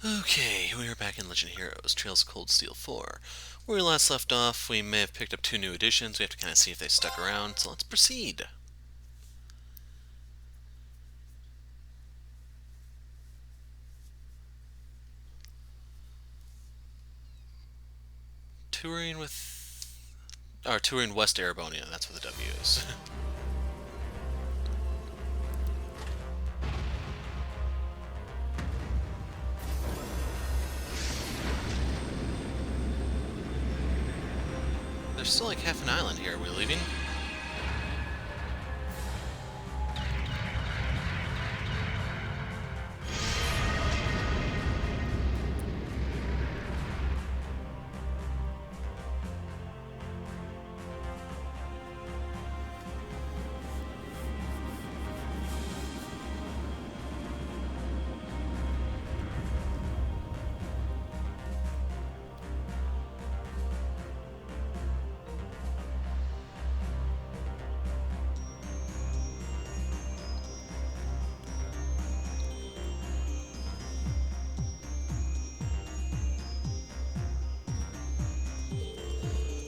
Okay, we are back in Legend Heroes, Trails of Cold Steel 4. Where we last left off, we may have picked up 2 new additions. We have to kind of see if they stuck around, so let's proceed. Touring with... Or touring West Erebonia, that's what the W is. There's still like half an island here. Are we leaving?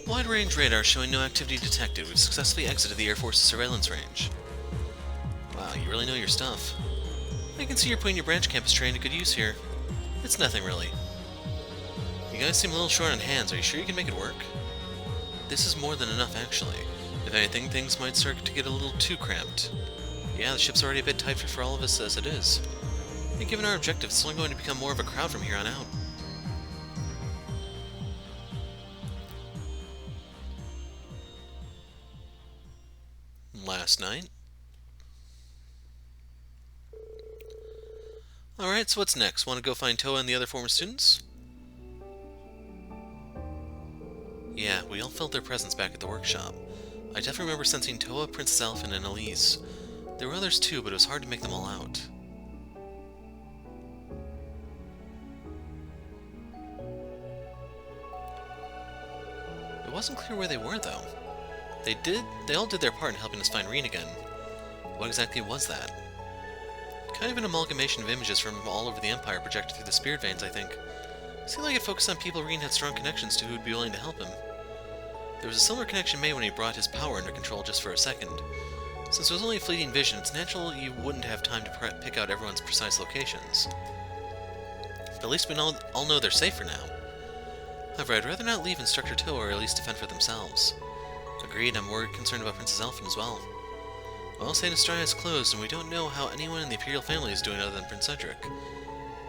Wide-range radar showing no activity detected. We've successfully exited the Air Force's surveillance range. Wow, you really know your stuff. I can see you're putting your branch campus train to good use here. It's nothing, really. You guys seem a little short on hands. Are you sure you can make it work? This is more than enough, actually. If anything, things might start to get a little too cramped. Yeah, the ship's already a bit tight for all of us as it is. And given our objectives, it's only going to become more of a crowd from here on out. Last night? Alright, so what's next? Want to go find Toa and the other former students? Yeah, we all felt their presence back at the workshop. I definitely remember sensing Toa, Princess Elfin, and Elise. There were others too, but it was hard to make them all out. It wasn't clear where they were, though. They all did their part in helping us find Rean again. What exactly was that? Kind of an amalgamation of images from all over the Empire projected through the spirit veins, I think. It seemed like it focused on people Rean had strong connections to who would be willing to help him. There was a similar connection made when he brought his power under control just for a second. Since it was only a fleeting vision, it's natural you wouldn't have time to pick out everyone's precise locations. But at least we all know they're safe for now. However, I'd rather not leave Instructor Toa or at least defend for themselves. Agreed, I'm more concerned about Princess Elfin as well. Well, St. Estrella is closed, and we don't know how anyone in the Imperial family is doing other than Prince Cedric.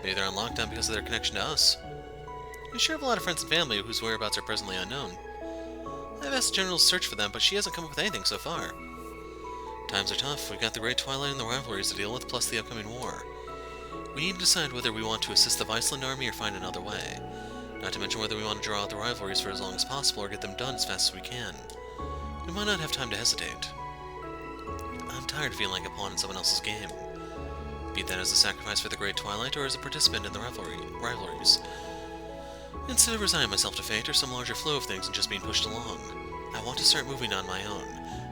Maybe they're on lockdown because of their connection to us. We sure have a lot of friends and family whose whereabouts are presently unknown. I've asked the General to search for them, but she hasn't come up with anything so far. Times are tough. We've got the Great Twilight and the rivalries to deal with, plus the upcoming war. We need to decide whether we want to assist the Viceland army or find another way. Not to mention whether we want to draw out the rivalries for as long as possible or get them done as fast as we can. We might not have time to hesitate. I'm tired of feeling like a pawn in someone else's game. Be that as a sacrifice for the Great Twilight or as a participant in the rivalries. Instead of resigning myself to fate or some larger flow of things and just being pushed along, I want to start moving on my own.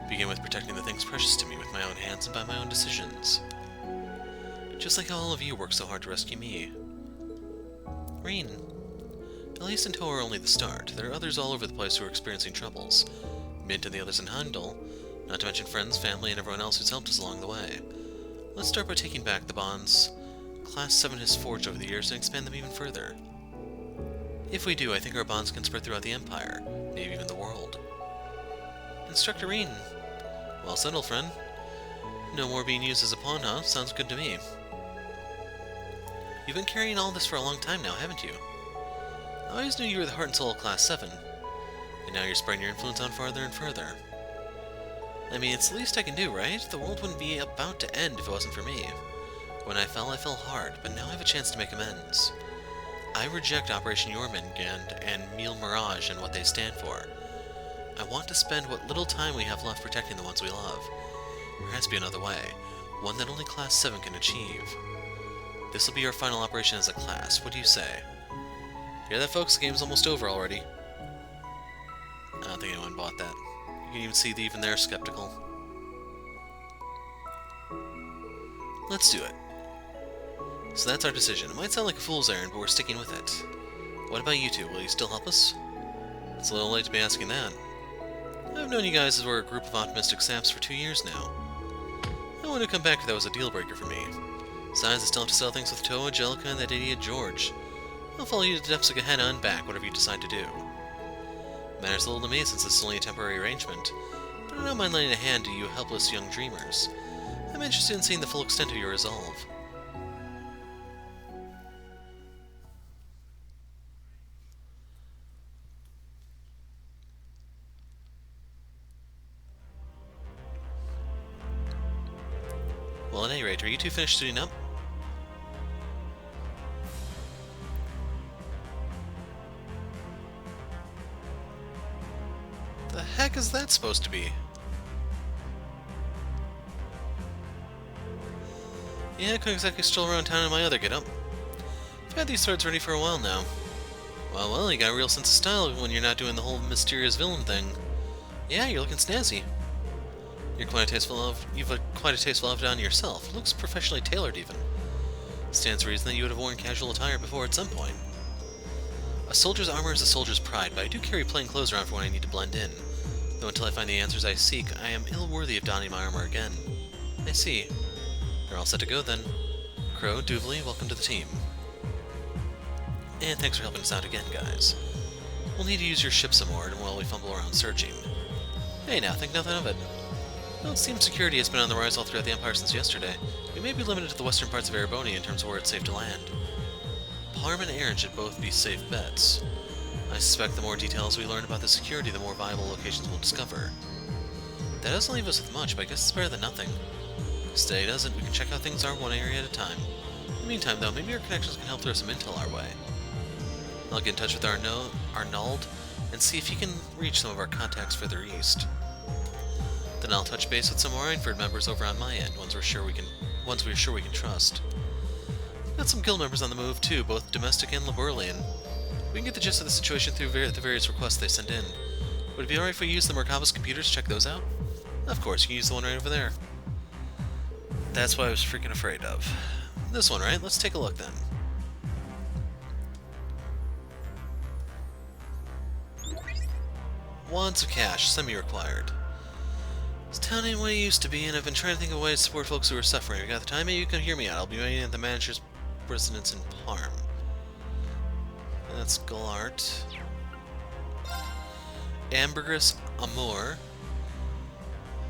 Begin with protecting the things precious to me with my own hands and by my own decisions. Just like how all of you work so hard to rescue me. Rean. Elise and Toa are only the start. There are others all over the place who are experiencing troubles. Mint and the others in Heimdall, not to mention friends, family, and everyone else who's helped us along the way. Let's start by taking back the bonds Class 7 has forged over the years and expand them even further. If we do, I think our bonds can spread throughout the Empire, maybe even the world. Instructor Rean. Well said, old friend. No more being used as a pawn, huh? Sounds good to me. You've been carrying all this for a long time now, haven't you? I always knew you were the heart and soul of Class 7. And now you're spreading your influence on farther and further. I mean, it's the least I can do, right? The world wouldn't be about to end if it wasn't for me. When I fell hard, but now I have a chance to make amends. I reject Operation Jormungand and Mille Mirage and what they stand for. I want to spend what little time we have left protecting the ones we love. There has to be another way, one that only Class 7 can achieve. This will be our final operation as a class. What do you say? Hear that, folks? The game's almost over already. I don't think anyone bought that. You can even see that even they're skeptical. Let's do it. So that's our decision. It might sound like a fool's errand, but we're sticking with it. What about you two? Will you still help us? It's a little late to be asking that. I've known you guys as we're a group of optimistic saps for 2 years now. I wouldn't come back if that was a deal-breaker for me. Besides, I still have to settle things with Toa, Angelica, and that idiot George. I'll follow you to the depths of Gehenna and back, whatever you decide to do. It matters little to me since this is only a temporary arrangement, but I don't mind lending a hand to you helpless young dreamers. I'm interested in seeing the full extent of your resolve. Well, at any rate, are you two finished suiting up? The heck is that supposed to be? Yeah, I couldn't exactly stroll around town in my other get-up. I've had these swords ready for a while now. Well, you got a real sense of style when you're not doing the whole mysterious villain thing. Yeah, you're looking snazzy. You've quite a tasteful outfit on yourself. Looks professionally tailored, even. Stands to reason that you would have worn casual attire before at some point. A soldier's armor is a soldier's pride, but I do carry plain clothes around for when I need to blend in. Though until I find the answers I seek, I am ill-worthy of donning my armor again. I see. You're all set to go, then. Crow, Duvley, welcome to the team. And thanks for helping us out again, guys. We'll need to use your ship some more while we fumble around searching. Hey now, think nothing of it. Though it seems security has been on the rise all throughout the Empire since yesterday, we may be limited to the western parts of Ereboni in terms of where it's safe to land. Parm and Aaron should both be safe bets. I suspect the more details we learn about the security, the more viable locations we'll discover. That doesn't leave us with much, but I guess it's better than nothing. If today doesn't, we can check how things are one area at a time. In the meantime, though, maybe our connections can help throw some intel our way. I'll get in touch with Arnold and see if he can reach some of our contacts further east. Then I'll touch base with some more Einford members over on my end, ones we're sure we can trust. We've got some guild members on the move too, both domestic and Laburlian. We can get the gist of the situation through the various requests they send in. Would it be alright if we use the Merkabah's computers to check those out? Of course, you can use the one right over there. That's what I was freaking afraid of. This one, right? Let's take a look then. Wads of cash, semi-required. This town ain't what it used to be, and I've been trying to think of ways to support folks who are suffering. If you got the time, maybe you can hear me out. I'll be waiting at the manager's residence in Parm. That's Galart. Ambergris Amour.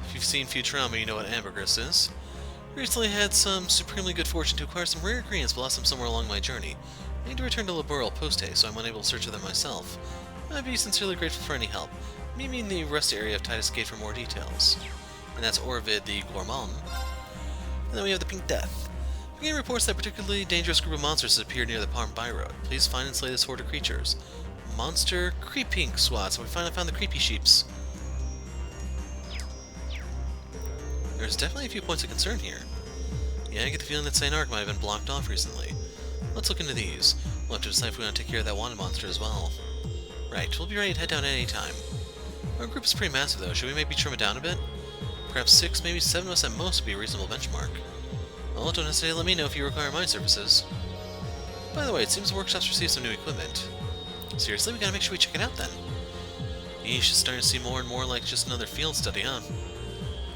If you've seen Futurama, you know what ambergris is. Recently had some supremely good fortune to acquire some rare ingredients blossomed somewhere along my journey. I need to return to Laburl post-haste, so I'm unable to search for them myself. I'd be sincerely grateful for any help. Meet me in the rest area of Titus Gate for more details. And that's Orvid the Gourmand. And then we have the Pink Death. We get reports that a particularly dangerous group of monsters has appeared near the Parm Byroad. Please find and slay this horde of creatures. Monster Creepink Swat, so we finally found the creepy sheeps. There's definitely a few points of concern here. Yeah, I get the feeling that St. Ark might have been blocked off recently. Let's look into these. We'll have to decide if we want to take care of that wanted monster as well. Right, we'll be ready to head down at any time. Our group is pretty massive though, should we maybe trim it down a bit? Perhaps 6, maybe 7 of us at most would be a reasonable benchmark. Well, don't hesitate to let me know if you require my services. By the way, it seems the workshop's received some new equipment. Seriously, we gotta make sure we check it out then. Yeesh, it's starting to seem more and more like just another field study, huh?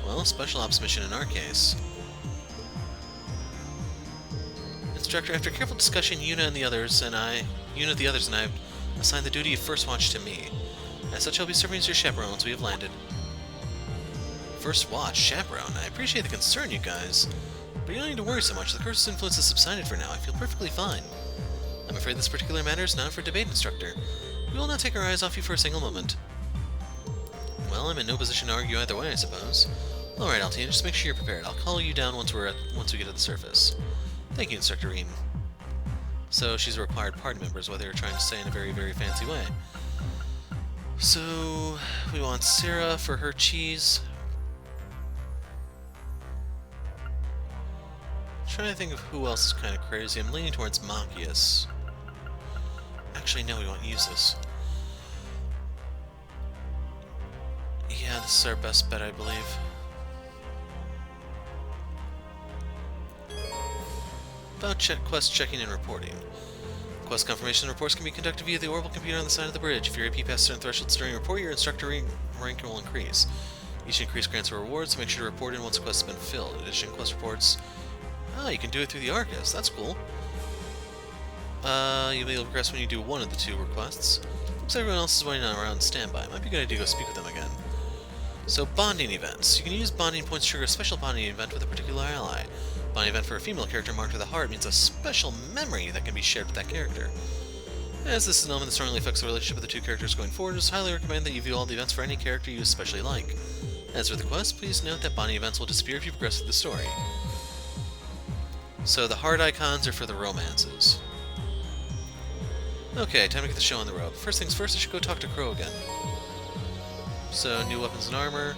Well, special ops mission in our case. Instructor, after careful discussion, Yuna and the others and I have assigned the duty of first watch to me. As such, I'll be serving as your chaperone once we have landed. First watch, chaperone. I appreciate the concern, you guys. But you don't need to worry so much. The curse's influence has subsided for now. I feel perfectly fine. I'm afraid this particular matter is not for debate, Instructor. We will not take our eyes off you for a single moment. Well, I'm in no position to argue either way, I suppose. Alright, Altina, just make sure you're prepared. I'll call you down once we get to the surface. Thank you, Instructor Rean. So, she's a required party member, is what they were trying to say in a very, very fancy way. So, we want Sarah for her cheese. Trying to think of who else is kind of crazy. I'm leaning towards Machias. Actually, no, we won't use this. Yeah, this is our best bet, I believe. About quest checking and reporting. Quest confirmation reports can be conducted via the Orbal computer on the side of the bridge. If your AP passes certain thresholds during a report, your instructor rank will increase. Each increase grants a reward, so make sure to report in once a quest has been filled. In addition, quest reports... Ah, you can do it through the Arcus. That's cool. You'll be able to progress when you do one of the 2 requests. Looks like everyone else is waiting around standby. Might be a good idea to go speak with them again. So, bonding events. You can use bonding points to trigger a special bonding event with a particular ally. Bonding event for a female character marked with a heart means a special memory that can be shared with that character. As this is an element that strongly affects the relationship of the 2 characters going forward, it is highly recommended that you view all the events for any character you especially like. As for the quest, please note that bonding events will disappear if you progress through the story. So the heart icons are for the romances. Okay, time to get the show on the road. First things first, I should go talk to Crow again. So, new weapons and armor.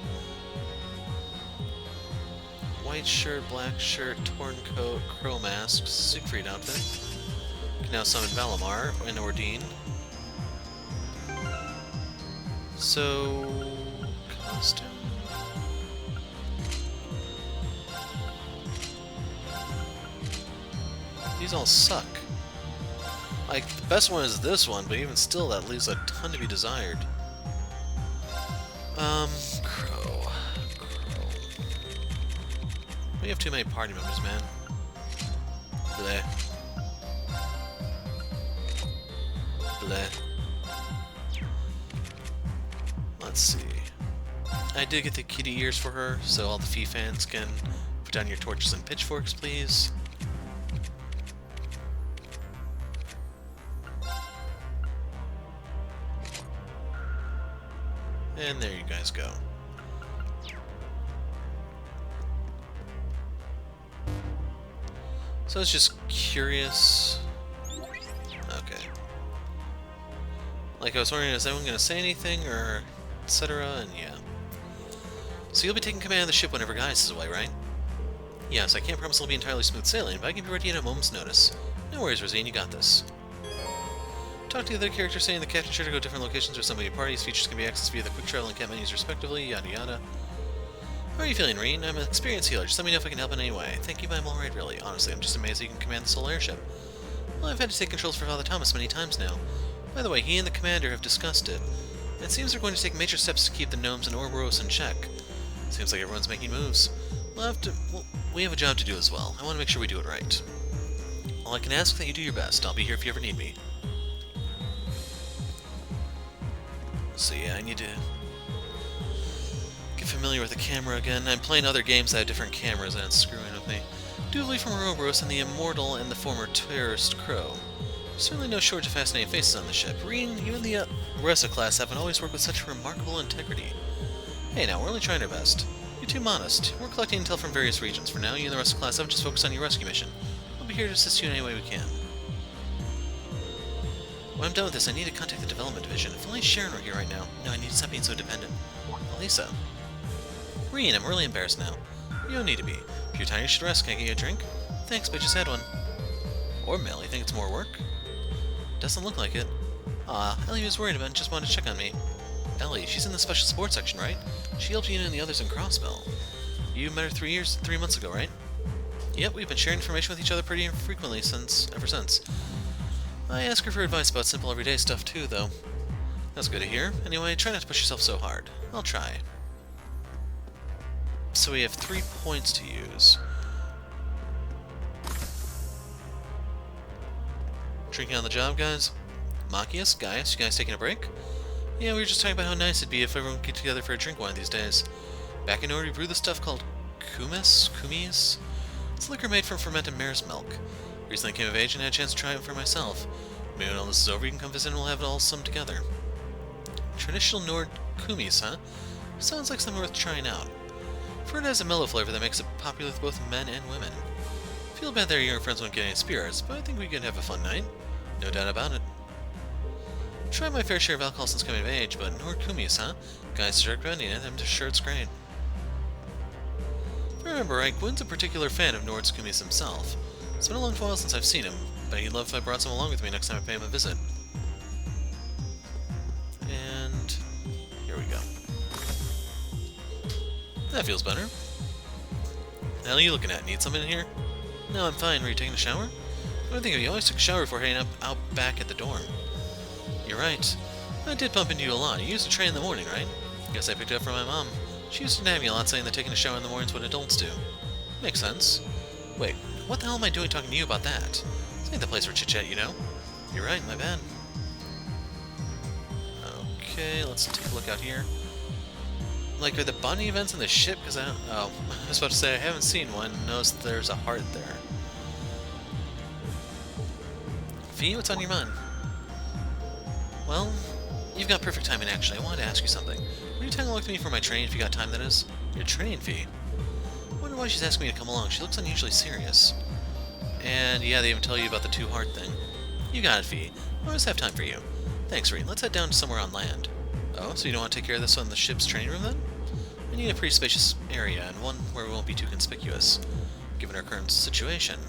White shirt, black shirt, torn coat, crow mask, Siegfried outfit. Can now summon Valimar and Ordine. So... costume. These all suck. Like, the best one is this one, but even still, that leaves a ton to be desired. Crow. We have too many party members, man. Bleh. Bleh. Let's see. I did get the kitty ears for her, so all the Fee fans can put down your torches and pitchforks, please. And there you guys go. So I was just curious. Okay. Like I was wondering, is anyone going to say anything or etc. And yeah. So you'll be taking command of the ship whenever Gaius is away, right? Yes, I can't promise it'll be entirely smooth sailing, but I can be ready at a moment's notice. No worries, Rean, you got this. Talk to the other characters saying the captain should go to different locations or somebody parties. Features can be accessed via the quick travel and camp menus respectively, yada yada. How are you feeling, Rean? I'm an experienced healer. Just let me know if I can help in any way. Thank you, but I'm alright, really. Honestly, I'm just amazed that you can command the Soul Airship. Well, I've had to take controls for Father Thomas many times now. By the way, he and the commander have discussed it. It seems they're going to take major steps to keep the gnomes and Ouroboros in check. Seems like everyone's making moves. We have a job to do as well. I want to make sure we do it right. Well, I can ask that you do your best. I'll be here if you ever need me. So yeah, I need to get familiar with the camera again. I'm playing other games that have different cameras and it's screwing with me. Dually from Ouroboros and the Immortal and the former terrorist Crow. Certainly no shortage of fascinating faces on the ship. Rean, you and the Oresa class haven't always worked with such remarkable integrity. Hey now, we're only trying our best. You're too modest. We're collecting intel from various regions. For now, you and the rest of class 7 just focus on your rescue mission. We'll be here to assist you in any way we can. When I'm done with this, I need to contact the development division. If only Sharon were here right now. No, I need to stop being so dependent. Elisa. Rean, I'm really embarrassed now. You don't need to be. If you're tired, you should rest. Can I get you a drink? Thanks, but I just had one. Or Mel, you think it's more work? Doesn't look like it. Ellie was worried about it and just wanted to check on me. Ellie, she's in the special sports section, right? She helped you and the others in Crossbell. You met her 3 months ago, right? Yep, we've been sharing information with each other pretty frequently ever since. I ask her for advice about simple everyday stuff too, though. That's good to hear. Anyway, try not to push yourself so hard. I'll try. So we have 3 points to use. Drinking on the job, guys? Machias, Gaius, you guys taking a break? Yeah, we were just talking about how nice it'd be if everyone could get together for a drink one of these days. Back in order, we brew this stuff called kumis? It's liquor made from fermented mare's milk. Recently came of age and had a chance to try it for myself. Maybe when all this is over, you can come visit and we'll have it all summed together. Traditional Nord kumis, huh? Sounds like something worth trying out. For it has a mellow flavor that makes it popular with both men and women. Feel bad that our younger friends won't get any spirits, but I think we can have a fun night. No doubt about it. Tried my fair share of alcohol since coming of age, but Nord kumis, huh? Guys start recommending it, I'm just sure it's great. If I remember right, Gwyn's a particular fan of Nord's kumis himself. It's been a long while since I've seen him, but he'd love if I brought some along with me next time I pay him a visit. And here we go. That feels better. What the hell are you looking at? Need something in here? No, I'm fine. Were you taking a shower? I don't think of you always took a shower before heading out back at the dorm. You're right. I did bump into you a lot. You used to train in the morning, right? Guess I picked it up from my mom. She used to nag me a lot saying that taking a shower in the morning's what adults do. Makes sense. Wait, what the hell am I doing talking to you about that? This ain't the place for chit-chat, you know? You're right, my bad. Okay, let's take a look out here. Like, are the bonding events in the ship? Because I don't... Oh, I was about to say, I haven't seen one. Notice there's a heart there. Fee, what's on your mind? Well, you've got perfect timing, actually. I wanted to ask you something. Will you take a look at me for my training if you got time, that is? Your training fee? I wonder why she's asking me to come along. She looks unusually serious. And, yeah, they even tell you about the two-heart thing. You got it, Fee. I always have time for you. Thanks, Rean. Let's head down to somewhere on land. Oh, so you don't want to take care of this on the ship's training room, then? I need a pretty spacious area, and one where we won't be too conspicuous, given our current situation.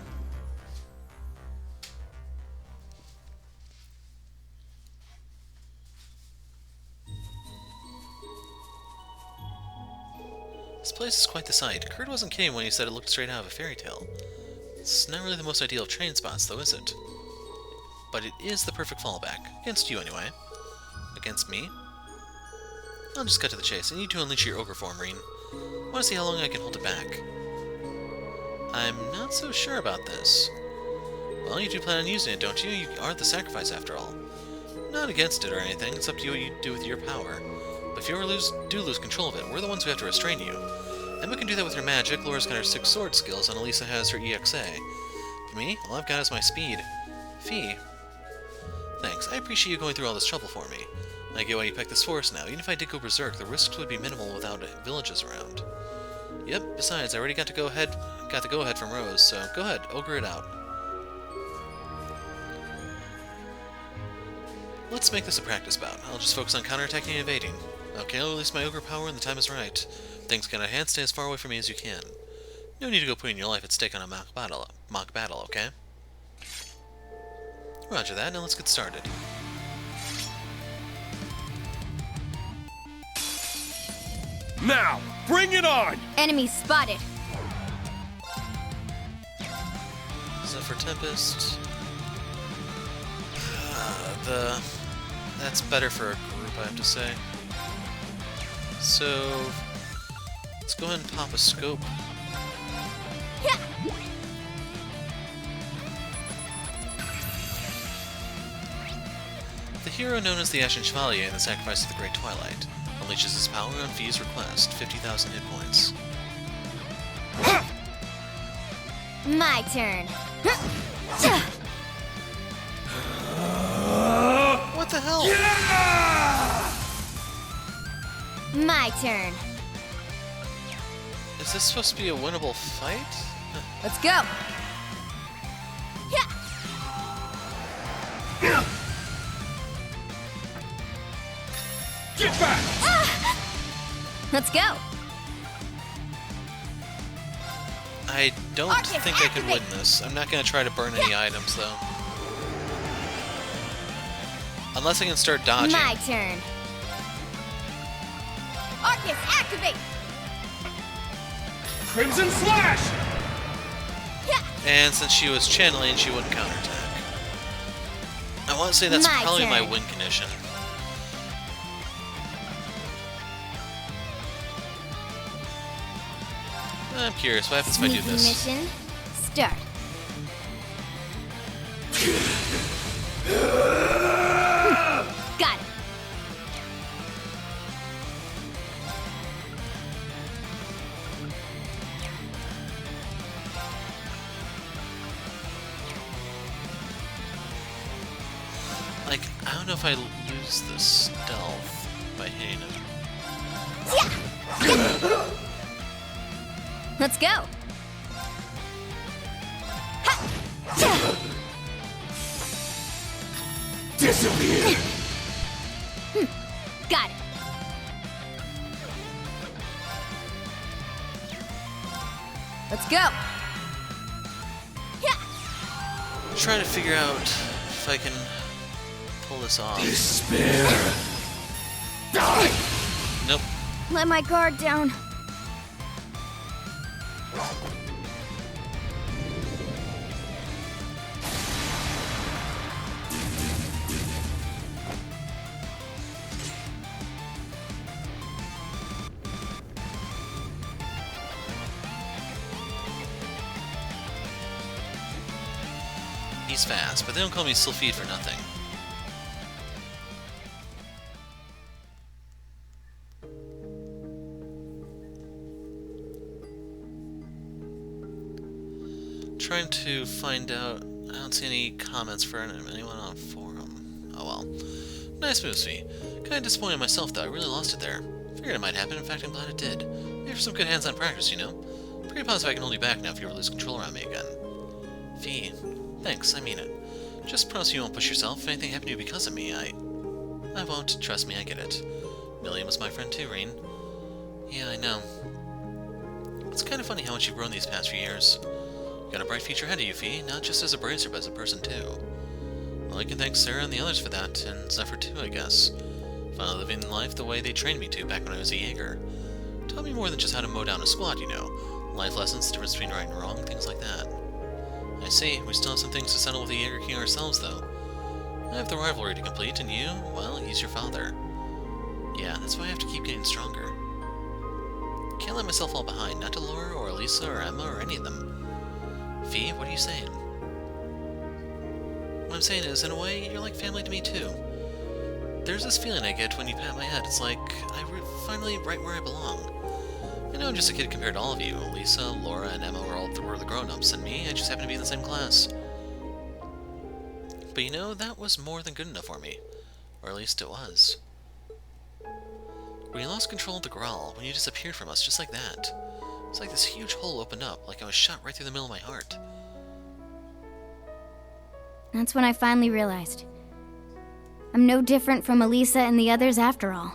This place is quite the sight. Kurt wasn't kidding when he said it looked straight out of a fairy tale. It's not really the most ideal training spots, though, is it? But it is the perfect fallback. Against you, anyway. Against me? I'll just cut to the chase. I need to unleash your ogre form, Rean. I want to see how long I can hold it back. I'm not so sure about this. Well, you do plan on using it, don't you? You are the sacrifice, after all. Not against it or anything. It's up to you what you do with your power. But if you ever do lose control of it, we're the ones who have to restrain you. Emma can do that with her magic, Laura's got her 6 sword skills, and Elisa has her EXA. For me, all I've got is my speed. Fee. Thanks, I appreciate you going through all this trouble for me. I get why you picked this forest now. Even if I did go berserk, the risks would be minimal without villages around. Yep, besides, I already got the go-ahead from Rose, so go ahead, ogre it out. Let's make this a practice bout. I'll just focus on counterattacking and evading. Okay, I'll release my ogre power when the time is right. Things get out of hand, stay as far away from me as you can. No need to go putting your life at stake on a mock battle, okay? Roger that, now let's get started. Now, bring it on! Enemy spotted. Zephyr Tempest. That's better for a group, I have to say. So, let's go ahead and pop a scope. Yeah. The hero known as the Ashen Chevalier in the Sacrifice of the Great Twilight unleashes his power on Fee's request, 50,000 hit points. My turn. What the hell? Yeah! My turn. Is this supposed to be a winnable fight? Let's go. Yeah. Get back! Let's go. I don't think I can win this. I'm not going to try to burn any items, though. Unless I can start dodging. My turn. Arcus, activate! Crimson Slash! And since she was channeling, she wouldn't counterattack. I want to say that's probably my win condition. I'm curious, what happens if I do this? Mission, start. Got it. Like, I don't know if I lose the stealth by hitting him. Yeah. Let's go. Disappear! Got it. Let's go. I'm trying to figure out if I can pull this off. Despair! Die! Nope. Let my guard down. He's fast, but they don't call me Sylphide for nothing. Trying to find out. I don't see any comments for anyone on a forum. Oh well. Nice moves, V. Kinda disappointed myself though, I really lost it there. Figured it might happen, in fact I'm glad it did. Maybe for some good hands-on practice, you know? Pretty positive I can hold you back now if you ever lose control around me again. V, thanks, I mean it. Just promise you won't push yourself if anything happened to you because of me, I won't, trust me, I get it. Million was my friend too, Rean. Yeah, I know. It's kind of funny how much you've grown these past few years. Got a bright future ahead of you, Fee, not just as a bracer, but as a person too. Well, I can thank Sarah and the others for that, and Zephyr too, I guess. Finally living life the way they trained me to back when I was a Jaeger. Taught me more than just how to mow down a squad, you know. Life lessons, the difference between right and wrong, things like that. I see, we still have some things to settle with the Jaeger King ourselves, though. I have the rivalry to complete, and you, well, he's your father. Yeah, that's why I have to keep getting stronger. Can't let myself fall behind, not to Laura or Elisa or Emma or any of them. Fee, what are you saying? What I'm saying is, in a way, you're like family to me too. There's this feeling I get when you pat my head. It's like I'm finally right where I belong. I know I'm just a kid compared to all of you. Lisa, Laura, and Emma were the grown-ups, and me, I just happen to be in the same class. But you know, that was more than good enough for me. Or at least it was. When you lost control of the Graal, when you disappeared from us just like that, it's like this huge hole opened up, like I was shot right through the middle of my heart. That's when I finally realized. I'm no different from Elisa and the others after all.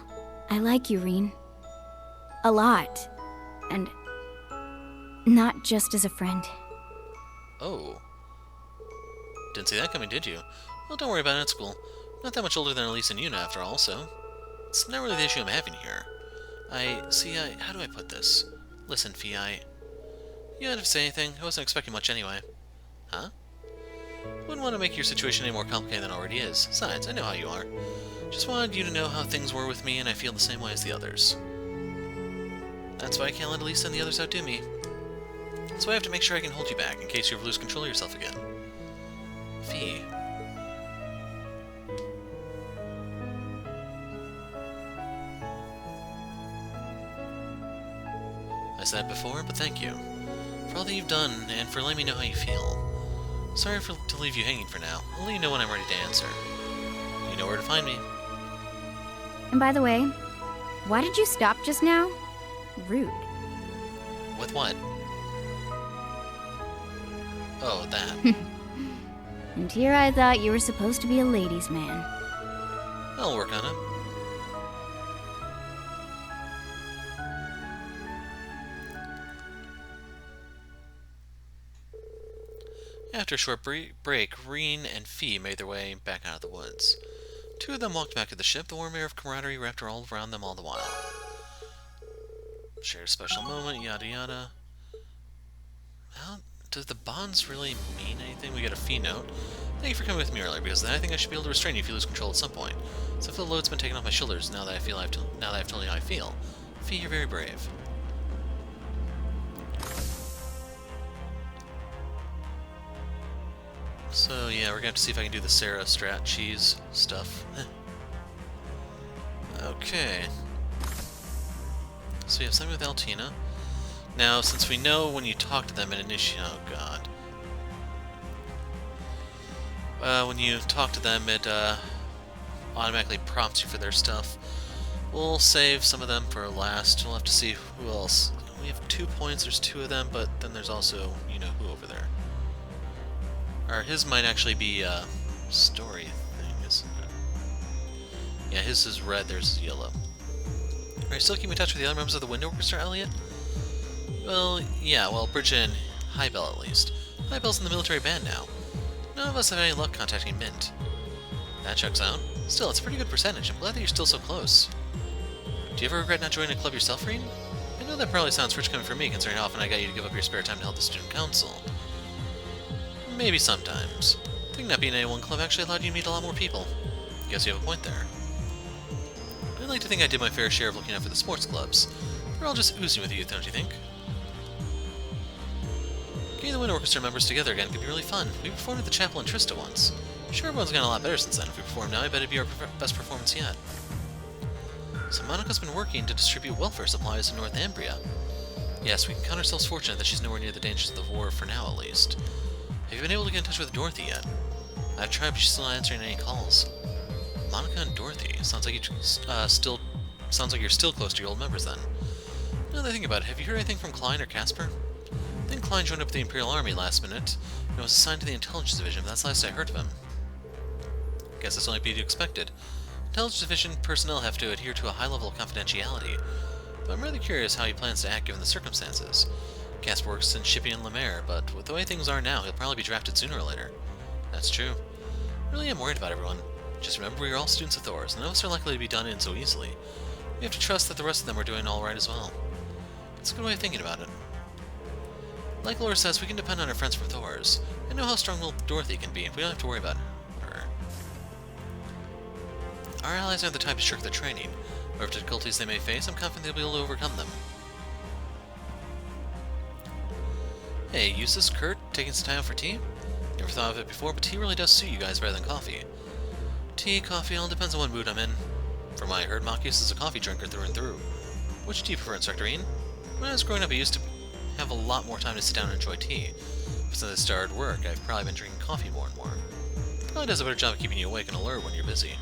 I like you, Rean. A lot. And not just as a friend. Oh. Didn't see that coming, did you? Well, don't worry about it at school. Not that much older than Elisa and Yuna, after all, so... It's not really the issue I'm having here. How do I put this? Listen, Fee, you don't have to say anything. I wasn't expecting much anyway. Huh? Wouldn't want to make your situation any more complicated than it already is. Besides, I know how you are. Just wanted you to know how things were with me, and I feel the same way as the others. That's why I can't let Elisa and the others outdo me. That's why I have to make sure I can hold you back, in case you ever lose control of yourself again. Fee. I said it before, but thank you. For all that you've done, and for letting me know how you feel. Sorry to leave you hanging for now. I'll let you know when I'm ready to answer. You know where to find me. And by the way, why did you stop just now? Rude. With what? Oh, that. And here I thought you were supposed to be a ladies' man. I'll work on it. After a short break, Rean and Fee made their way back out of the woods. Two of them walked back to the ship, the warm air of camaraderie wrapped all around them all the while. Shared a special moment, yada yada. Well, does the bonds really mean anything? We get a Fee note. Thank you for coming with me earlier, because then I think I should be able to restrain you if you lose control at some point. So I feel the load's been taken off my shoulders now that I've told you how I feel. Fee, you're very brave. So yeah, we're gonna have to see if I can do the Sarah Strat cheese stuff. Okay. So we have something with Altina. Now, since we know when you talk to them and initiate... Oh god. When you talk to them, it automatically prompts you for their stuff. We'll save some of them for last. We'll have to see who else. We have 2 points, there's 2 of them, but then there's also, you know, who over there. Or his might actually be a story thing, isn't it? Yeah, his is red, theirs is yellow. Are you still keeping in touch with the other members of the Window Orchestra, Elliot? Well, yeah, well, Bridget and Highbell at least. Highbell's in the military band now. None of us have any luck contacting Mint. That checks out. Still, it's a pretty good percentage. I'm glad that you're still so close. Do you ever regret not joining a club yourself, Rean? I know that probably sounds rich coming from me, considering how often I got you to give up your spare time to help the student council. Maybe sometimes. I think not being in any one club actually allowed you to meet a lot more people. Guess you have a point there. I'd like to think I did my fair share of looking out for the sports clubs. They're all just oozing with youth, don't you think? Getting the Wind Orchestra members together again could be really fun. We performed at the chapel in Trista once. Sure, everyone's gotten a lot better since then. If we perform now, I bet it'd be our best performance yet. So Monika's been working to distribute welfare supplies in North Ambria. Yes, we can count ourselves fortunate that she's nowhere near the dangers of the war, for now at least. Have you been able to get in touch with Dorothy yet? I've tried, but she's still not answering any calls. Monika and Dorothy. Sounds like you're still close to your old members then. Now that I think about it, have you heard anything from Klein or Casper? I think Klein joined up with the Imperial Army last minute and was assigned to the Intelligence Division, but that's the last I heard of him. Guess that's only to be expected. Intelligence Division personnel have to adhere to a high level of confidentiality, but I'm really curious how he plans to act given the circumstances. Casper works in shipping in Lemaire, but with the way things are now, he'll probably be drafted sooner or later. That's true. I really am worried about everyone. Just remember, we are all students of Thor's, and none of us are likely to be done in so easily. We have to trust that the rest of them are doing all right as well. It's a good way of thinking about it. Like Laura says, we can depend on our friends from Thor's. I know how strong-willed Dorothy can be, and we don't have to worry about her. Our allies aren't the type to shirk their training. Whatever difficulties they may face, I'm confident they'll be able to overcome them. Hey, Eustace, Kurt, taking some time out for tea? Never thought of it before, but tea really does suit you guys better than coffee. Tea, coffee, all depends on what mood I'm in. From what I heard, Machias is a coffee drinker through and through. Which do you prefer, Instructor Rean? When I was growing up, I used to have a lot more time to sit down and enjoy tea. But since I started work, I've probably been drinking coffee more and more. It probably does a better job of keeping you awake and alert when you're busy.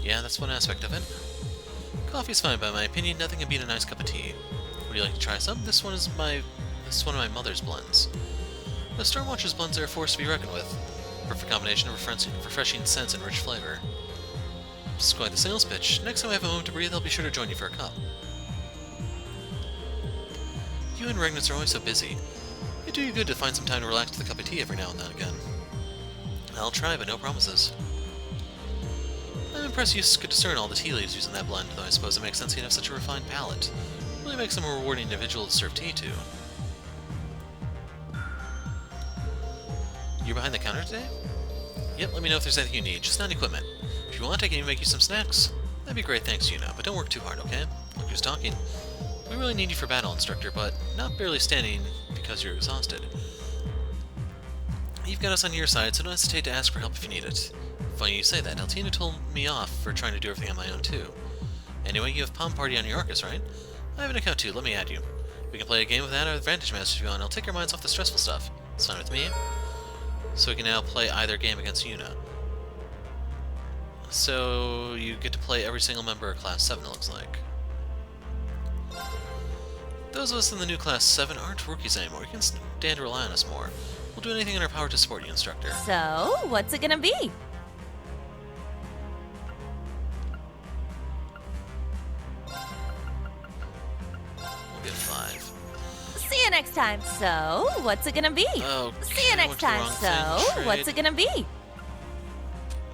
Yeah, that's one aspect of it. Coffee's fine, but in my opinion, nothing can beat a nice cup of tea. Would you like to try some? This is one of my mother's blends. The Stormwatcher's blends are a force to be reckoned with. Perfect combination of refreshing scents and rich flavor. This is quite the sales pitch. Next time I have a moment to breathe, I'll be sure to join you for a cup. You and Regnitz are always so busy. It'd do you good to find some time to relax with a cup of tea every now and then again. I'll try, but no promises. I'm impressed you could discern all the tea leaves using that blend, though I suppose it makes sense you'd have such a refined palate. It really makes him a rewarding individual to serve tea to. You're behind the counter today? Yep, let me know if there's anything you need, just not equipment. If you want, I can even make you some snacks. That'd be great, thanks, Yuna, but don't work too hard, okay? Look who's talking. We really need you for battle, Instructor, but not barely standing because you're exhausted. You've got us on your side, so don't hesitate to ask for help if you need it. Funny you say that. Altina told me off for trying to do everything on my own, too. Anyway, you have Palm Party on your Arcus, right? I have an account, too. Let me add you. We can play a game of that or Vantage Master if you want. I'll take your minds off the stressful stuff. It's fine with me. So we can now play either game against Yuna. So you get to play every single member of Class 7, it looks like. Those of us in the new Class 7 aren't rookies anymore. You can stand to rely on us more. We'll do anything in our power to support you, Instructor. So, what's it gonna be? We'll get 5. See you next time. So, what's it gonna be? Okay, See you next time. So, what's it gonna be?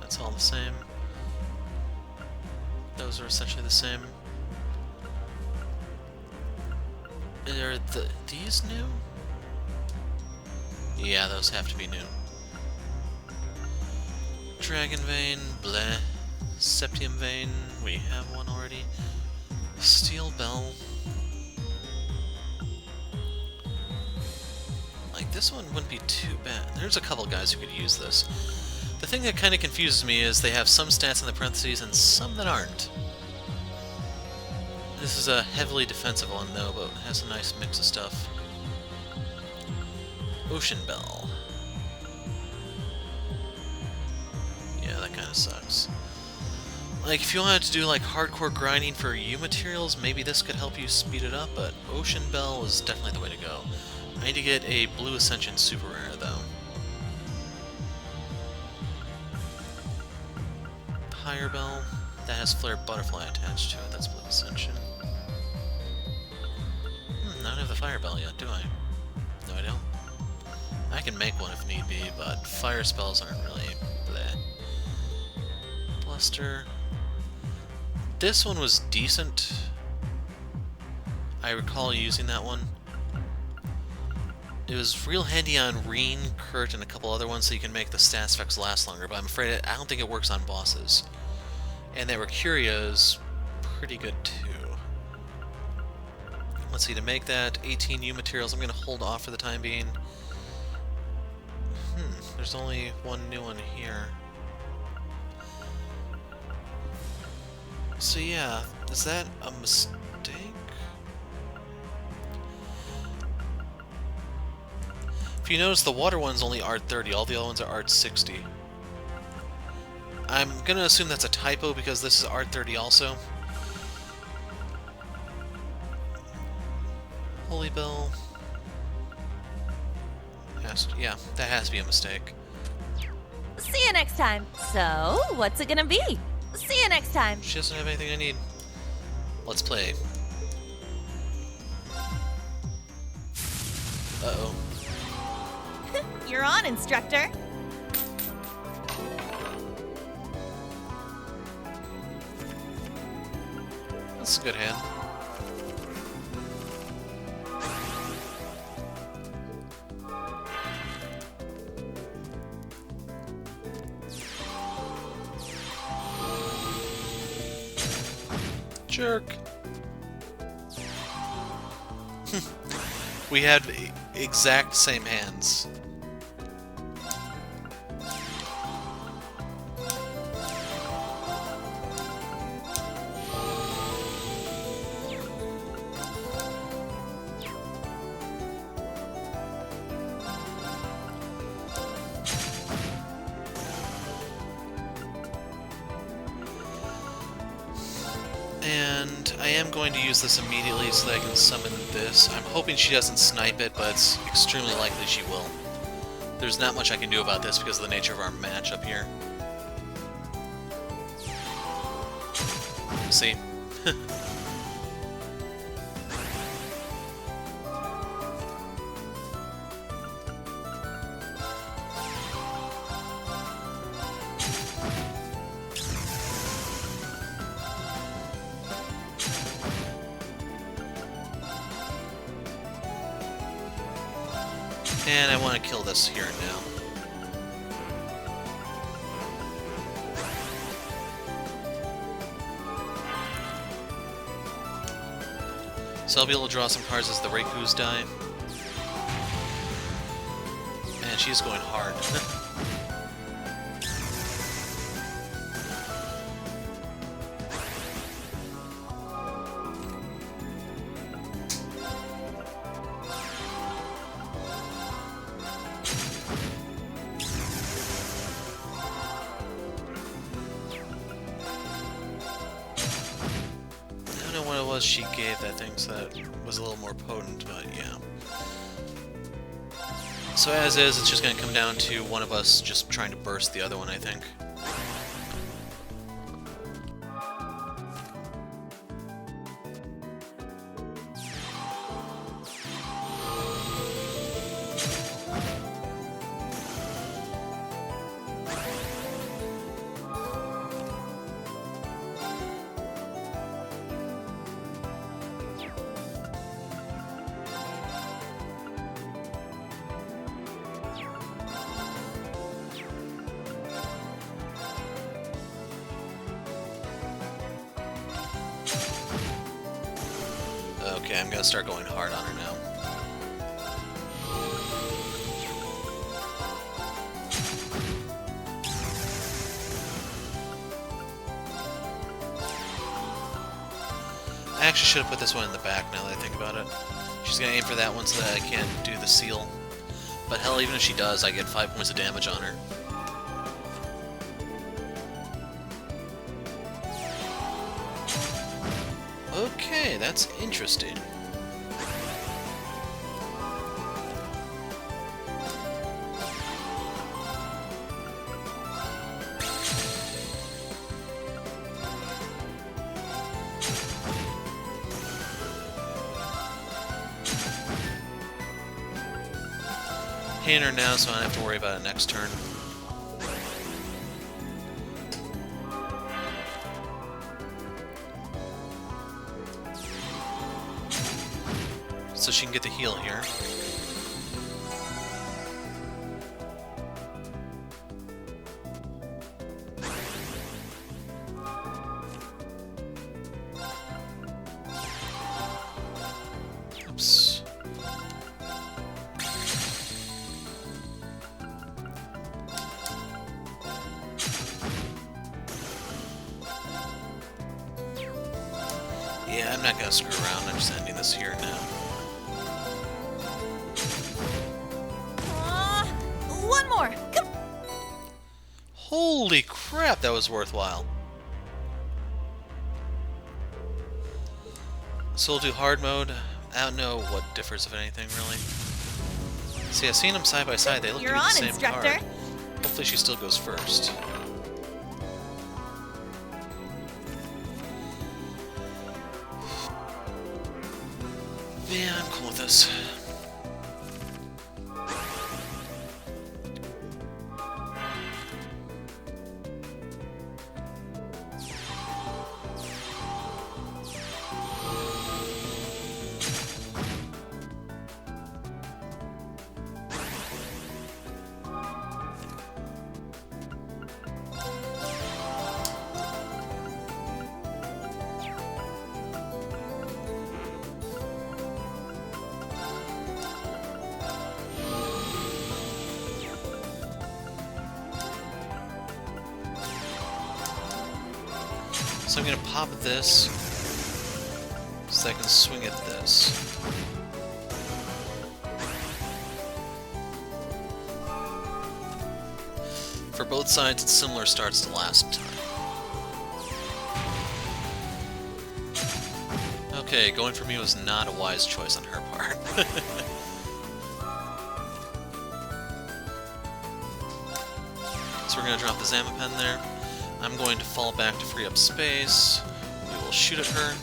That's all the same. Those are essentially the same. Are these new? Yeah, those have to be new. Dragon Vein, bleh. Septium Vein, we have one already. Steel Bell. Like, this one wouldn't be too bad. There's a couple guys who could use this. The thing that kind of confuses me is they have some stats in the parentheses and some that aren't. This is a heavily defensive one, though, but has a nice mix of stuff. Ocean Bell. Yeah, that kind of sucks. Like, if you wanted to do, like, hardcore grinding for U materials, maybe this could help you speed it up, but Ocean Bell is definitely the way to go. I need to get a Blue Ascension Super Rare, though. Higher Bell. That has Flare Butterfly attached to it. That's Blue Ascension. I don't have the Fire Bell yet, do I? No, I don't. I can make one if need be, but fire spells aren't really bleh. Bluster. This one was decent. I recall using that one. It was real handy on Rean, Kurt, and a couple other ones so you can make the stats effects last longer, but I'm afraid I don't think it works on bosses. And that Mercuria is pretty good too. Let's see, to make that 18 U materials, I'm going to hold off for the time being. There's only one new one here. So yeah, is that a mistake? If you notice, the water one's only art 30, all the other ones are art 60. I'm gonna assume that's a typo because this is art 30 also. Holy Bell. Yeah, that has to be a mistake. See you next time. So, what's it gonna be? See you next time. She doesn't have anything I need. Let's play. Uh-oh. You're on, instructor. That's a good hand. Jerk. We had exact same hands. And I am going to use this immediately so that I can summon this. I'm hoping she doesn't snipe it, but it's extremely likely she will. There's not much I can do about this because of the nature of our match up here. See? And I want to kill this here and now. So I'll be able to draw some cards as the Reiku's die. Man, she's going hard. She gave that thing, so that was a little more potent, but yeah. So as is, it's just going to come down to one of us just trying to burst the other one, I think. Okay, I'm gonna start going hard on her now. I actually should have put this one in the back now that I think about it. She's gonna aim for that one so that I can't do the seal. But hell, even if she does, I get 5 points of damage on her. Okay, that's interesting. Hitting her now, so I don't have to worry about it next turn. So she can get the heal here. Oops. Yeah, I'm not gonna screw around. I'm just ending this here now. One more. Come. Holy crap, that was worthwhile. So we'll do hard mode. I don't know what differs, if anything, really. See, I've seen them side by side. They look to You're be the on, same instructor. card. Hopefully she still goes first. Yeah, I'm cool with this. So I'm gonna pop this so I can swing at this. For both sides, it's similar starts to last time. Okay, going for me was not a wise choice on her part. So we're gonna drop the Zamapen there. I'm going to fall back to free up space. We will shoot at her.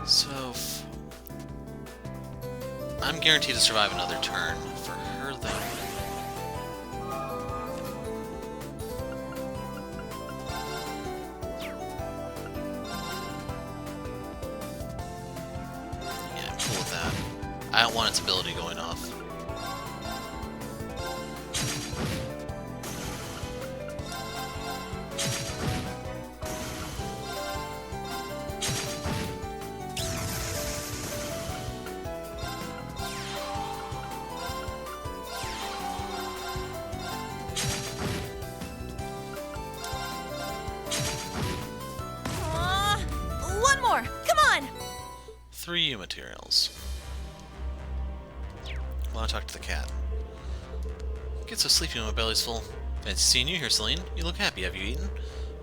So, I'm guaranteed to survive another turn. For her, though... Yeah, I'm cool with that. I don't want its ability going off. One more! Come on! 3 U materials. I want to talk to the cat. Get so sleepy when my belly's full. Fancy seeing you here, Celine. You look happy. Have you eaten?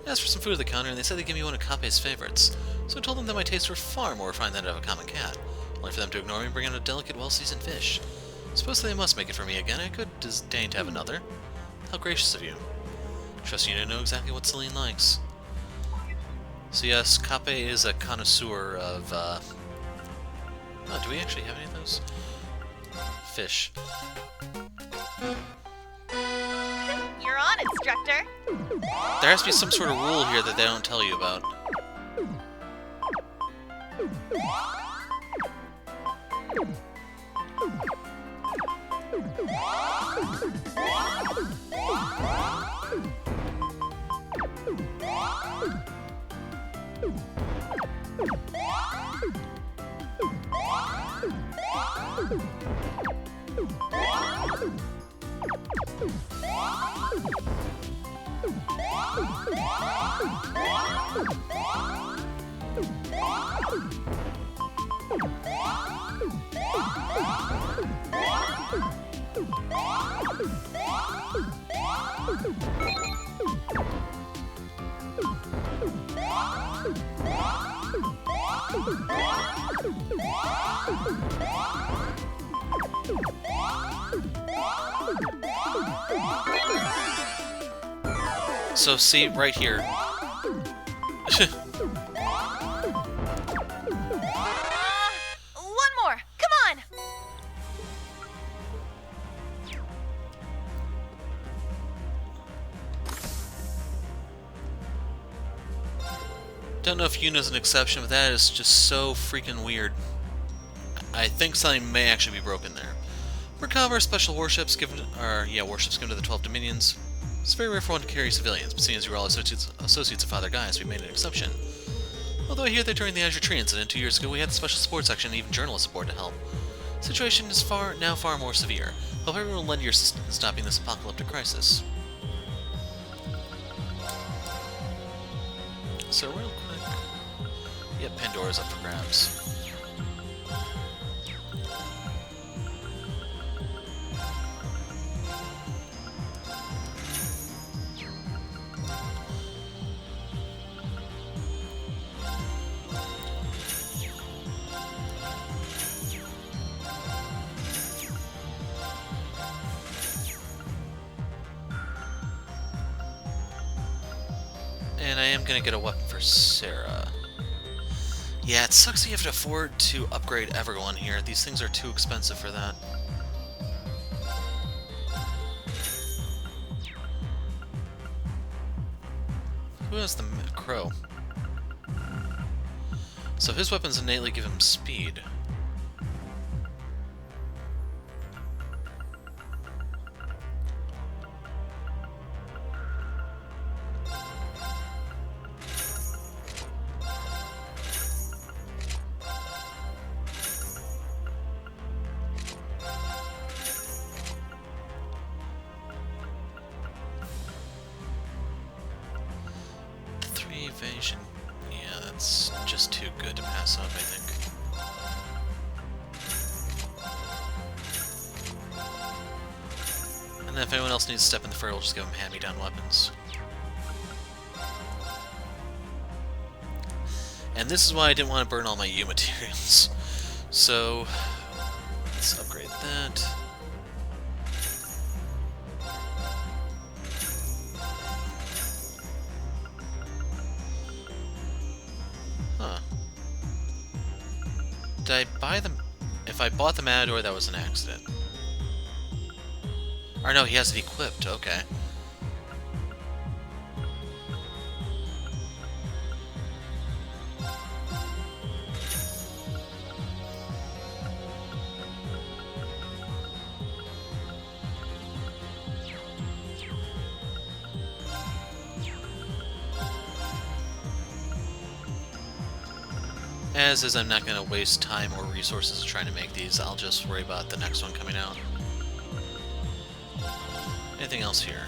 I asked for some food at the counter, and they said they'd give me one of Kape's favorites. So I told them that my tastes were far more refined than that of a common cat. Only for them to ignore me and bring out a delicate, well-seasoned fish. Suppose they must make it for me again. I could disdain to have another. How gracious of you. Trust you to know exactly what Celine likes. So yes, Kape is a connoisseur of, oh, do we actually have any of those? Fish. You're on, instructor. There has to be some sort of rule here that they don't tell you about. So see, right here. One more. Come on. Don't know if Yuna's an exception, but that is just so freaking weird. I think something may actually be broken there. Merkabah special warships given, warships given to the 12 Dominions. It's very rare for one to carry civilians, but seeing as you were all associates of Father Gaius, we made an exception. Although I hear that during the Azure Tree incident 2 years ago, we had the special support section and even journalist support to help. The situation is now far more severe. Hope everyone will lend your assistance in stopping this apocalyptic crisis. So real quick... Yep, Pandora's up for grabs. And I am gonna get a weapon for Sarah. Yeah, it sucks that you have to afford to upgrade everyone here. These things are too expensive for that. Who has the crow? So his weapons innately give him speed. Evasion. Yeah, that's just too good to pass up, I think. And then if anyone else needs to step in the fray, we'll just give them hand-me-down weapons. And this is why I didn't want to burn all my U materials. So, let's upgrade that. Huh. Did I buy them? If I bought the Matador, that was an accident. Or no, he has it equipped, okay. As is, I'm not going to waste time or resources trying to make these. I'll just worry about the next one coming out. Anything else here?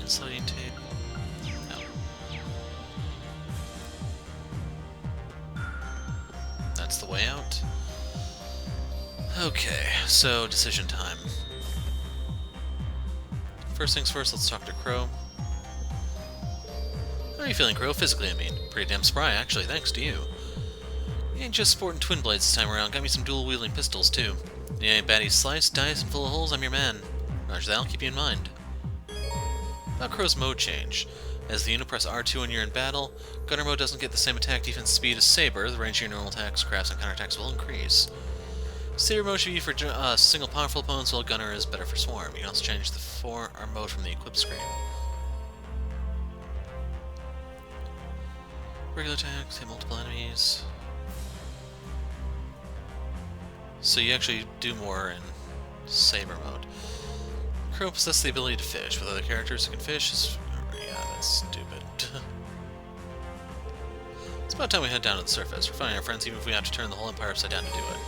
Insulating tape? No. That's the way out. Okay, so decision time. First things first, let's talk to Crow. How are you feeling, Crow? Physically, I mean. Pretty damn spry, actually, thanks to you. You ain't just sporting twin blades this time around. Got me some dual-wielding pistols, too. You ain't baddie sliced, diced, and full of holes, I'm your man. Roger that, I'll keep you in mind. About Crow's mode change. As the unit press R2 when you're in battle, Gunner mode doesn't get the same attack defense speed as Saber. The range of your normal attacks, crafts, and counterattacks will increase. Saber mode should be for single powerful opponents, while Gunner is better for Swarm. You can also change the forearm mode from the equip screen. Regular attacks, hit multiple enemies. So you actually do more in Saber mode. Crow possesses the ability to fish. With other characters who can fish, yeah, that's stupid. It's about time we head down to the surface. We're finding our friends even if we have to turn the whole Empire upside down to do it.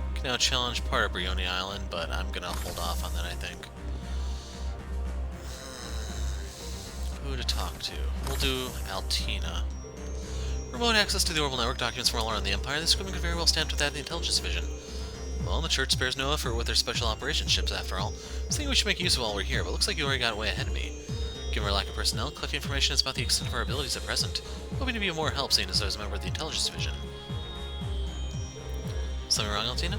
We can now challenge part of Brioni Island, but I'm gonna hold off on that, I think. Who to talk to? We'll do Altina. Remote access to the Orbal network documents from all around the Empire. This equipment could very well stand without the Intelligence Division. Well, the Church spares no effort with their special operations ships, after all. I was thinking we should make use of all we're here, but looks like you already got way ahead of me. Given our lack of personnel, collecting information is about the extent of our abilities at present. Hoping to be of more help, seeing as I was a member of the Intelligence Division. Something wrong, Altina?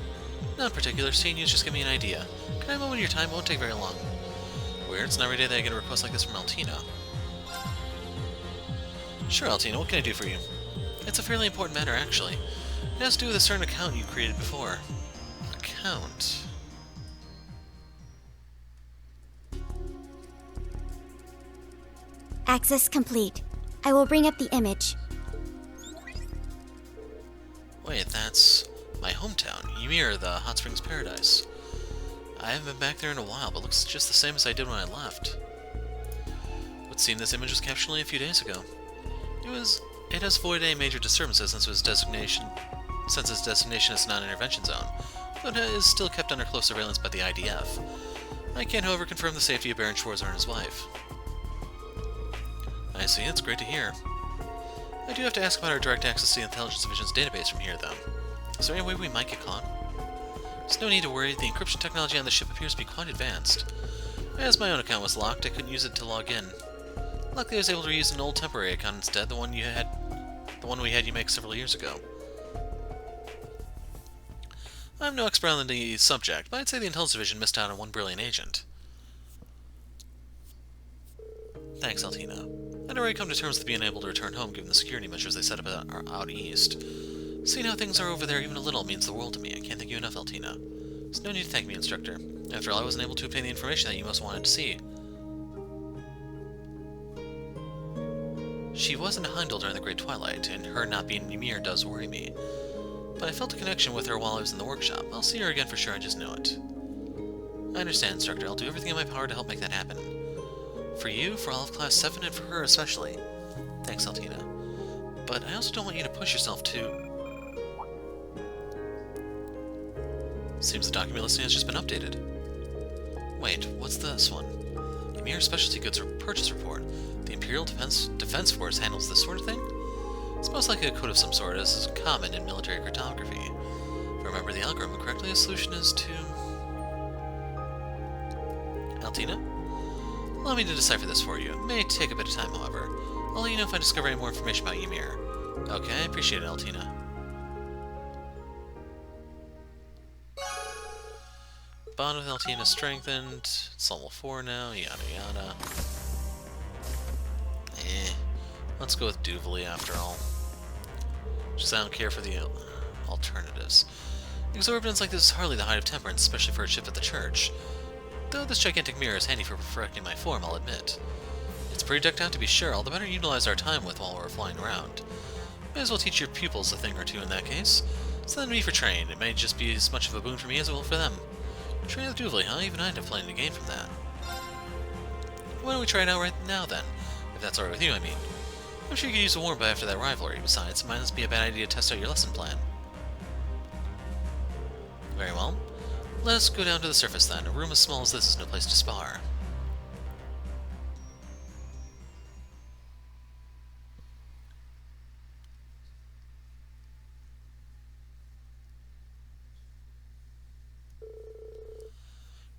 Not in particular. Seeing you just give me an idea. Can I have a moment of your time? It won't take very long. Weird. It's not every day that I get a request like this from Altina. Sure, Altina. What can I do for you? It's a fairly important matter, actually. It has to do with a certain account you created before. Account? Access complete. I will bring up the image. Wait, that's my hometown, Ymir, the Hot Springs Paradise. I haven't been back there in a while, but looks just the same as I did when I left. Would seem this image was captured only a few days ago. It has avoided any major disturbances since its designation as a non-intervention zone, though it is still kept under close surveillance by the IDF. I can, however, confirm the safety of Baron Schwarzer and his wife. I see, it's great to hear. I do have to ask about our direct access to the Intelligence Division's database from here, though. Is there any way we might get caught? There's no need to worry, the encryption technology on the ship appears to be quite advanced. As my own account was locked, I couldn't use it to log in. Luckily, I was able to use an old temporary account instead, the one we had you make several years ago. I'm no expert on the subject, but I'd say the Intelligence Division missed out on one brilliant agent. Thanks, Altina. I'd already come to terms with being able to return home given the security measures they set up out east. Seeing how things are over there even a little means the world to me. I can't thank you enough, Altina. There's no need to thank me, Instructor. After all, I wasn't able to obtain the information that you most wanted to see. She was in Heimdall during the Great Twilight, and her not being Ymir does worry me. But I felt a connection with her while I was in the workshop. I'll see her again for sure, I just know it. I understand, Instructor. I'll do everything in my power to help make that happen. For you, for all of Class 7, and for her especially. Thanks, Altina. But I also don't want you to push yourself too. Seems the document listing has just been updated. Wait, what's this one? Ymir Specialty Goods Purchase Report. The Imperial Defense Force handles this sort of thing? It's most likely a code of some sort, as is common in military cryptography. If I remember the algorithm correctly, the solution is to... Altina? Allow me to decipher this for you. It may take a bit of time, however. I'll let you know if I discover any more information about Ymir. Okay, I appreciate it, Altina. Bond with Altina strengthened. It's level 4 now, yada yada. Let's go with Duvally after all. Just I don't care for the alternatives. Exorbitance like this is hardly the height of temperance, especially for a ship at the church. Though this gigantic mirror is handy for perfecting my form, I'll admit. It's pretty decked out to be sure, all the better utilize our time with while we're flying around. May as well teach your pupils a thing or two in that case. Send me for training. It may just be as much of a boon for me as it will for them. Train with Duvally, huh? Even I'd have plenty to gain from that. Why don't we try it out right now, then? If that's alright with you, I mean. I'm sure you could use a warm-up after that rivalry. Besides, it might not be a bad idea to test out your lesson plan. Very well. Let us go down to the surface, then. A room as small as this is no place to spar.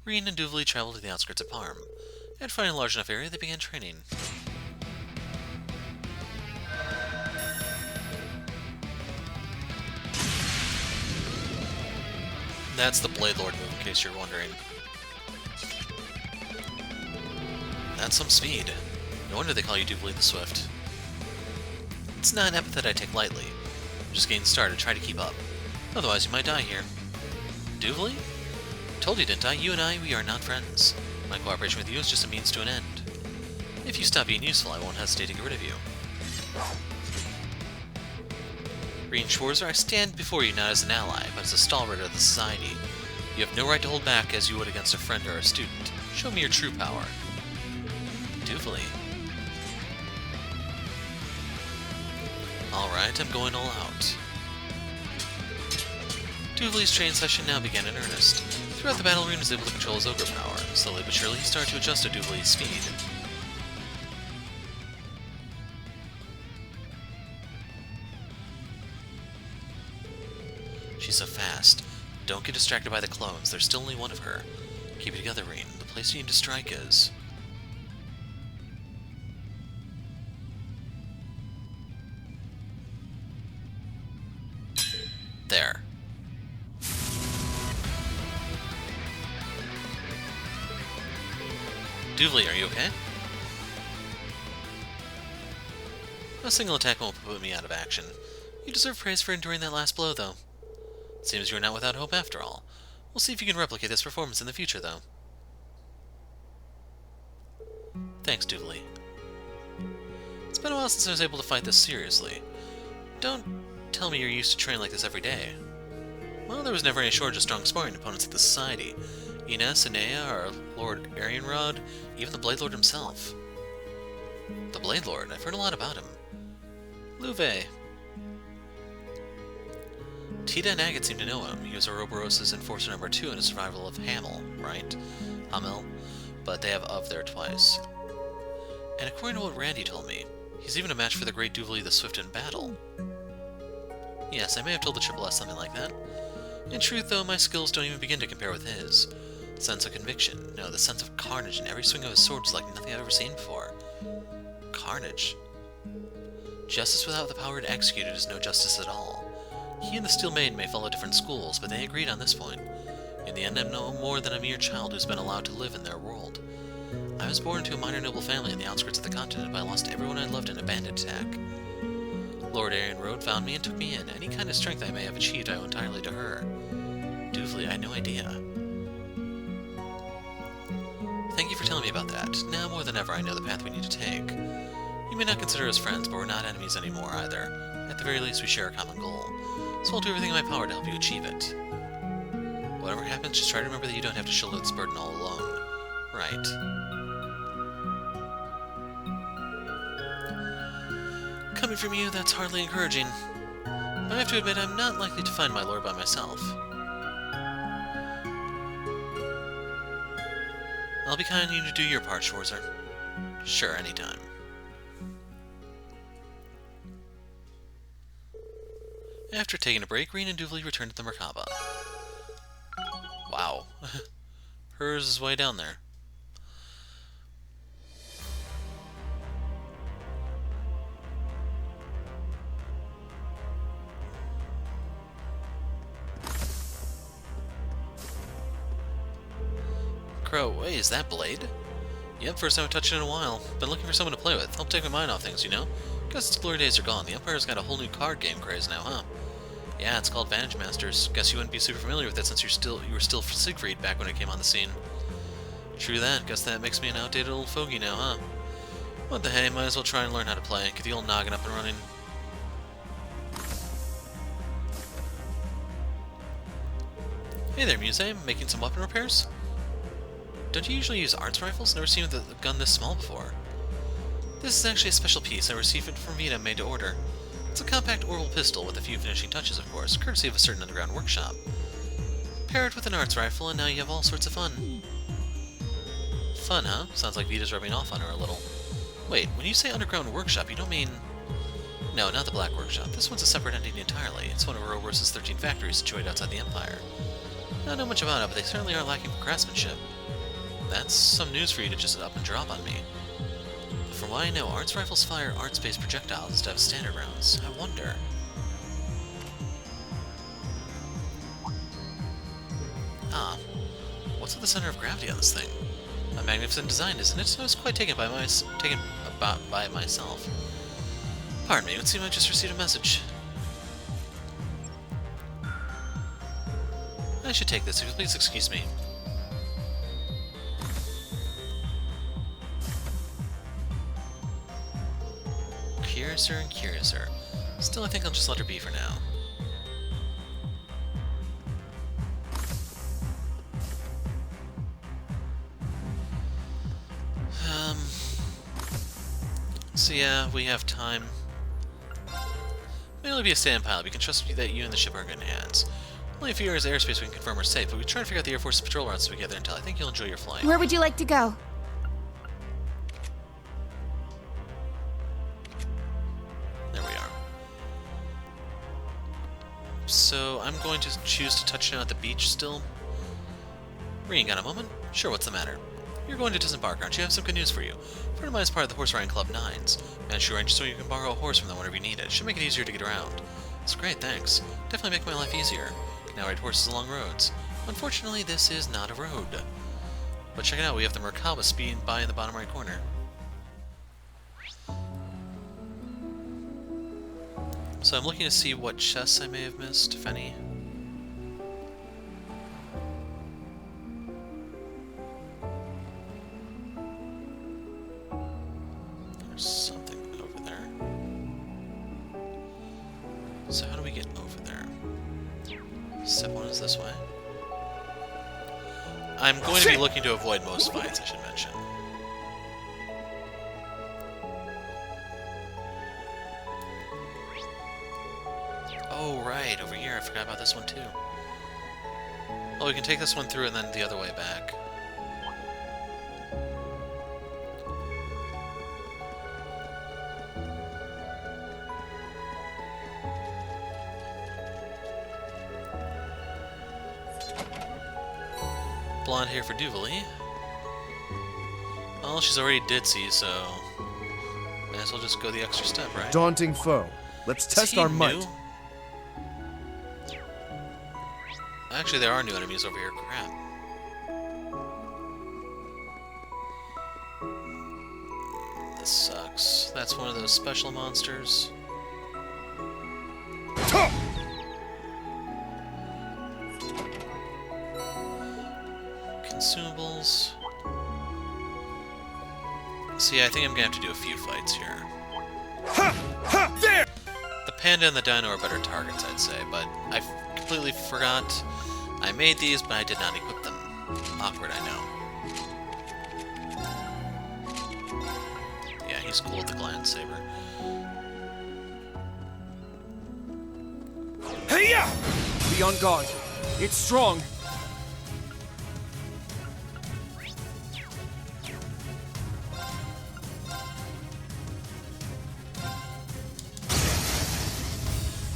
Rean and Duvally traveled to the outskirts of Parm. And finding a large enough area, they began training. That's the Blade Lord move, in case you're wondering. That's some speed. No wonder they call you Duvally the Swift. It's not an epithet I take lightly. I'm just getting started, try to keep up. Otherwise you might die here. Duvally? Told you, didn't I? You and I, we are not friends. My cooperation with you is just a means to an end. If you stop being useful, I won't hesitate to get rid of you. Rean Schwarzer, I stand before you not as an ally, but as a stalwart of the society. You have no right to hold back as you would against a friend or a student. Show me your true power. Duvally. Alright, I'm going all out. Duvall's training session now began in earnest. Throughout the battle, Rean was able to control his ogre power. Slowly but surely, he started to adjust to Duvall's speed. She's so fast. Don't get distracted by the clones. There's still only one of her. Keep it together, Rean. The place you need to strike is... Duvley, are you okay? A single attack won't put me out of action. You deserve praise for enduring that last blow, though. Seems you're not without hope after all. We'll see if you can replicate this performance in the future, though. Thanks, Duvley. It's been a while since I was able to fight this seriously. Don't tell me you're used to training like this every day. Well, there was never any shortage of strong sparring opponents at the Society. Ines, Inea, our Lord Arianrod, even the Blade Lord himself. The Blade Lord? I've heard a lot about him. Louve. Tita and Agate seem to know him. He was Ouroboros' enforcer number 2 in his survival of Hamel, right? Hamel. But they have of there twice. And according to what Randy told me, he's even a match for the great Duvley the Swift in battle. Yes, I may have told the Triple S something like that. In truth, though, my skills don't even begin to compare with his. The sense of conviction, no, the sense of carnage in every swing of his sword is like nothing I've ever seen before. Carnage. Justice without the power to execute it is no justice at all. He and the Steel Maiden may follow different schools, but they agreed on this point. In the end, I'm no more than a mere child who's been allowed to live in their world. I was born into a minor noble family in the outskirts of the continent, but I lost everyone I loved in a bandit attack. Lord Arianrod found me and took me in. Any kind of strength I may have achieved I owe entirely to her. Duvley, I had no idea. Thank you for telling me about that. Now more than ever I know the path we need to take. You may not consider us friends, but we're not enemies anymore either. At the very least, we share a common goal. So I'll do everything in my power to help you achieve it. Whatever happens, just try to remember that you don't have to shoulder this burden all alone. Right. Coming from you, that's hardly encouraging. But I have to admit, I'm not likely to find my lord by myself. I'll be kind of you to do your part, Schwarzer. Sure, anytime. After taking a break, Rean and Duvley returned to the Merkabah. Wow. Hers is way down there. Crow, wait, is that Blade? Yep, first time I've touched it in a while. Been looking for someone to play with. Help take my mind off things, you know? Guess its glory days are gone. The Empire's got a whole new card game craze now, huh? Yeah, it's called Vantage Masters. Guess you wouldn't be super familiar with it since you were still Siegfried back when it came on the scene. True that. Guess that makes me an outdated old fogey now, huh? What the hey, might as well try and learn how to play. Get the old noggin up and running. Hey there, Muse. Making some weapon repairs? Don't you usually use arts rifles? Never seen a gun this small before. This is actually a special piece. I received it from Vita, made to order. It's a compact Orbal pistol with a few finishing touches, of course, courtesy of a certain underground workshop. Pair it with an arts rifle, and now you have all sorts of fun. Fun, huh? Sounds like Vita's rubbing off on her a little. Wait, when you say underground workshop, you don't mean... No, not the Black Workshop. This one's a separate entity entirely. It's one of Ouroboros' 13 factories situated outside the Empire. I don't know much about it, but they certainly are lacking for craftsmanship. That's some news for you to just up and drop on me. But from what I know, arts rifles fire arts-based projectiles instead of standard rounds. I wonder... Ah, what's at the center of gravity on this thing? A magnificent design, isn't it? I was quite taken by it myself. Pardon me, it would seem I just received a message. I should take this, if you'll please excuse me. Curiouser and curiouser. Still, I think I'll just let her be for now. So yeah, we have time. May only be a stand pilot. We can trust that you and the ship are in good hands. Only a few areas of airspace we can confirm are safe, but we try to figure out the Air Force's patrol routes together until I think you'll enjoy your flight. Where would you like to go? There we are. So, I'm going to choose to touch down at the beach still. Rean, got a moment? Sure, what's the matter? You're going to disembark, aren't you? I have some good news for you. A friend of mine is part of the Horse Riding Club 9s. Managed to arrange so you can borrow a horse from them whenever you need it. Should make it easier to get around. That's great, thanks. Definitely make my life easier. Can now ride horses along roads. Unfortunately, this is not a road. But check it out, we have the Merkabah speeding by in the bottom right corner. So I'm looking to see what chests I may have missed, if any. There's something over there. So how do we get over there? Step 1 is this way. I'm going to be looking to avoid most fights, I should mention. Oh, right, over here. I forgot about this one, too. Oh, we can take this one through and then the other way back. Blonde hair for Duvalie. Well, she's already ditzy, so may as well just go the extra step, right? Daunting foe. Let's test our might. Actually, there are new enemies over here. Crap. This sucks. That's one of those special monsters. Consumables. See, I think I'm gonna have to do a few fights here. There! The panda and the dino are better targets, I'd say, but I completely forgot I made these, but I did not equip them. Awkward, I know. Yeah, he's cool with the Gland Saber. Hey-ya! Be on guard. It's strong.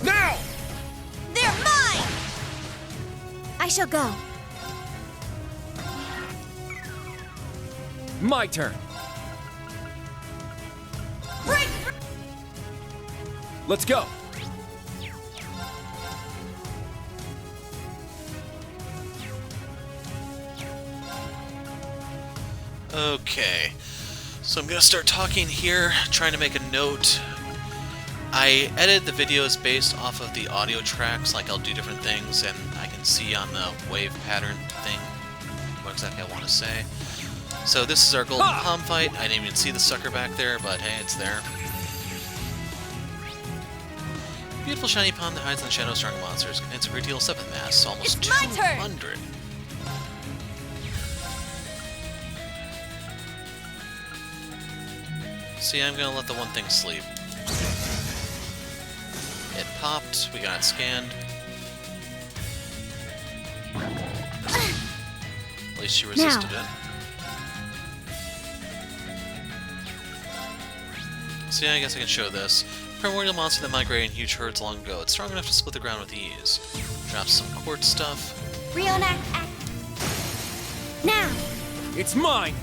Now! They're mine! I shall go. My turn. Break! Let's go. Okay, so I'm gonna start talking here, trying to make a note. I edit the videos based off of the audio tracks, like I'll do different things, and I can see on the wave pattern thing what exactly I want to say. So this is our golden palm fight. I didn't even see the sucker back there, but hey, it's there. Beautiful shiny palm that hides in the shadow of strong monsters. Contains a great deal of 7th mass, almost It's my turn! 200. See, I'm gonna let the one thing sleep. It popped, we got it scanned. At least she resisted it. See, I guess I can show this. Primordial monster that migrated in huge herds long ago. It's strong enough to split the ground with ease. Drops some quartz stuff. Rionac, now! It's mine.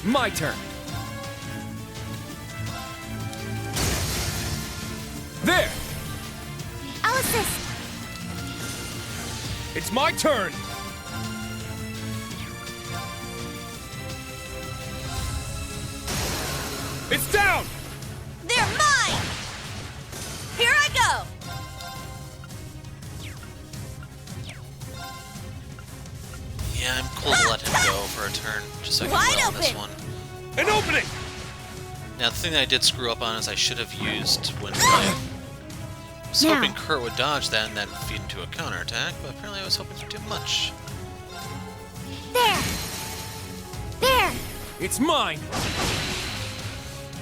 My turn. There! I'll assist. It's my turn! It's down! They're mine! Here I go! Yeah, I'm cool to let him go for a turn, just so I can Wide dwell on this open. one. An opening! Now, the thing that I did screw up on is I should have used Wind Blade. I was hoping Kurt would dodge that and then feed into a counterattack, but apparently I was hoping for too much. There! There! It's mine!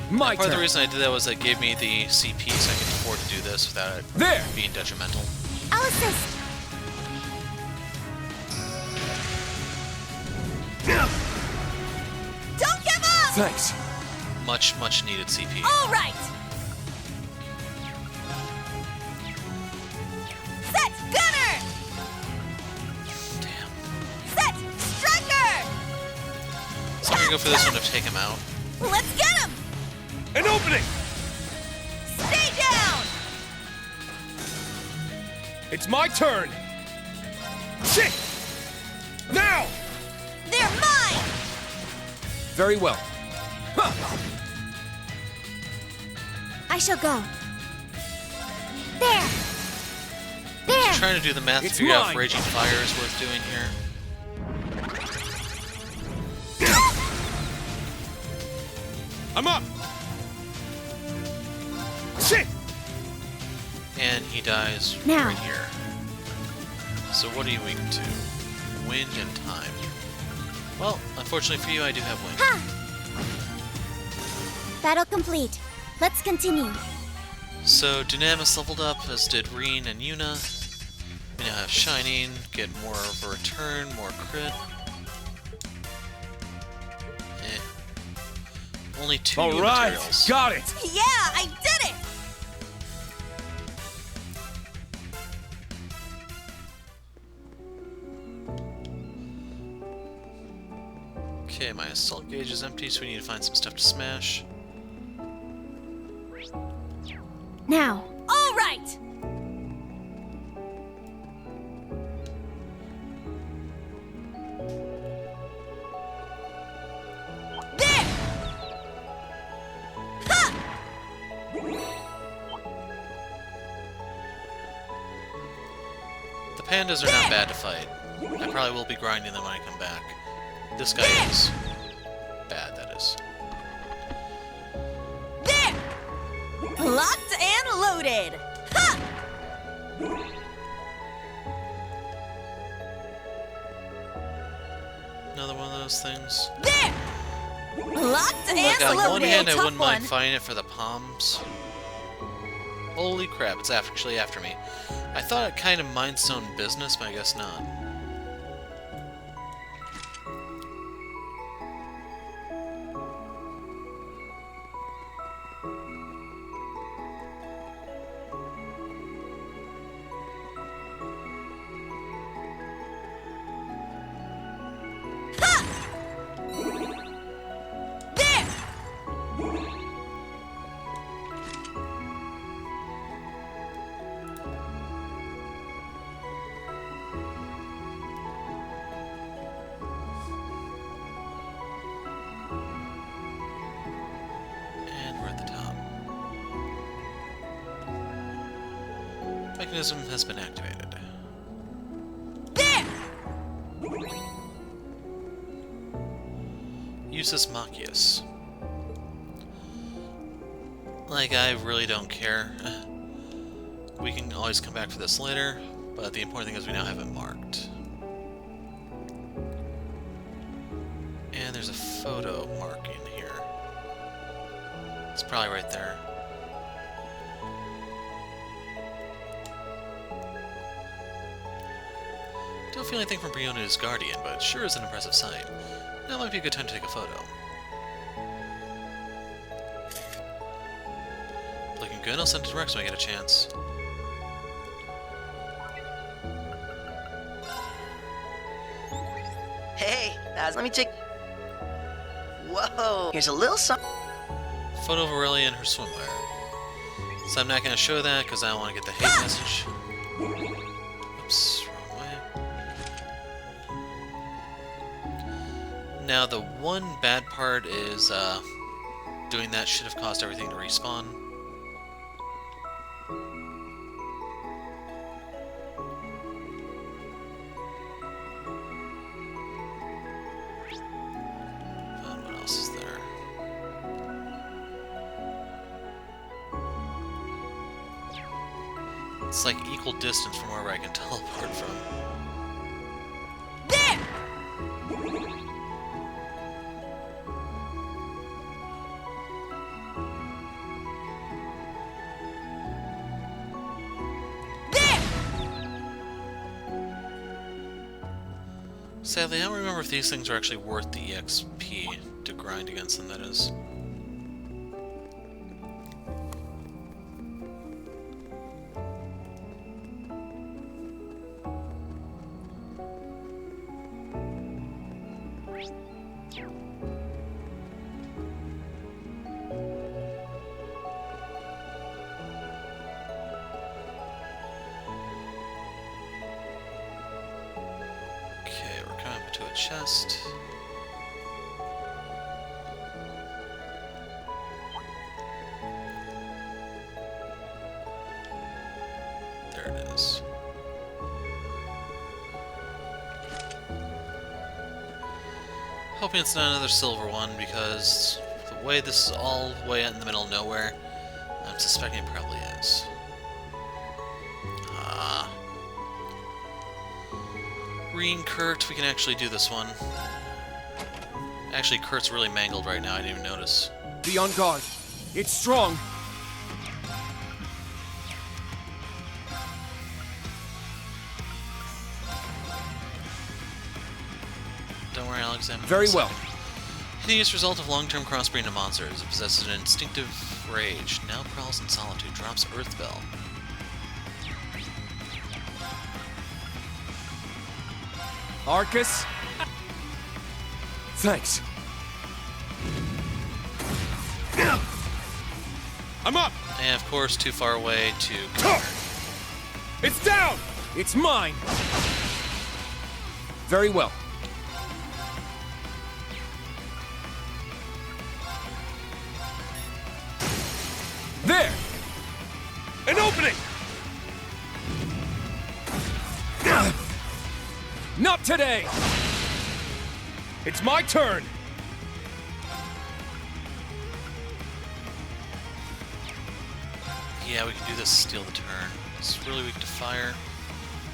My Part of the turn! reason I did that was it gave me the CP so I could afford to do this without it There! being detrimental. I'll assist. Don't give up! Thanks. Much, much needed CP. All right! Set gunner! Damn. Set striker! So I'm gonna go for this one to take him out. Let's get him! An opening! Stay down! It's my turn! Shit! Now! You're mine! Very well. Huh. I shall go. There! There! Trying to do the math to It's figure out if mine. Raging Fire is worth doing here. I'm up! Shit! And he dies Now. right here. So what are you weak to? Wind and time. Well, unfortunately for you, I do have wind. Ha! Battle complete. Let's continue. So Dynamis leveled up, as did Rean and Yuna. We now have Shining, get more of a return, more crit. Only 2 All new right, materials. got it. Yeah, I did it! Okay, my assault gauge is empty, so we need to find some stuff to smash. Now. All right! There! Ha! The pandas are not bad to fight. I probably will be grinding them when I come back. This guy is bad, that is. There! Locked and loaded! Ha! Another one of those things. There! Locked and Look, on loaded! one hand, I Tough wouldn't one. mind fighting it for the palms. Holy crap, it's actually after me. I thought it kind of mindstone business, but I guess not. There! And we're at the top. Mechanism has been activated. There! Uses Machias. Like, I really don't care. We can always come back for this later, but the important thing is we now have it marked. And there's a photo marking here. It's probably right there. Don't feel anything from Briona's Guardian, but it sure is an impressive sight. Now might be a good time to take a photo. Looking good, I'll send it to Rex when I get a chance. Hey, let me take. Whoa, here's a little something. Photo of Aurelia in her swimwear. So I'm not going to show that because I don't want to get the hate message. Oops, wrong way. Now the one bad part is doing that should have caused everything to respawn. What else is there? It's like equal distance from wherever I can teleport from. There! There! Sadly, I don't remember if these things are actually worth the EXP to grind against them, that is. Okay, we're coming up to a chest. There it is. Hoping it's not another silver one, because the way this is all the way out in the middle of nowhere, I'm suspecting it probably is. Rean, Kurt, we can actually do this one. Actually, Kurt's really mangled right now, I didn't even notice. Be on guard. It's strong. Don't worry, I'll examine it. Very well. Hideous result of long-term crossbreeding of monsters. It possesses an instinctive rage. Now prowls in solitude. Drops Earth Bell. Arcus. Thanks. I'm up! And of course, too far away to counter. It's down! It's mine. Very well. There! An opening! Not today! It's my turn! Yeah, we can do this, steal the turn. It's really weak to fire.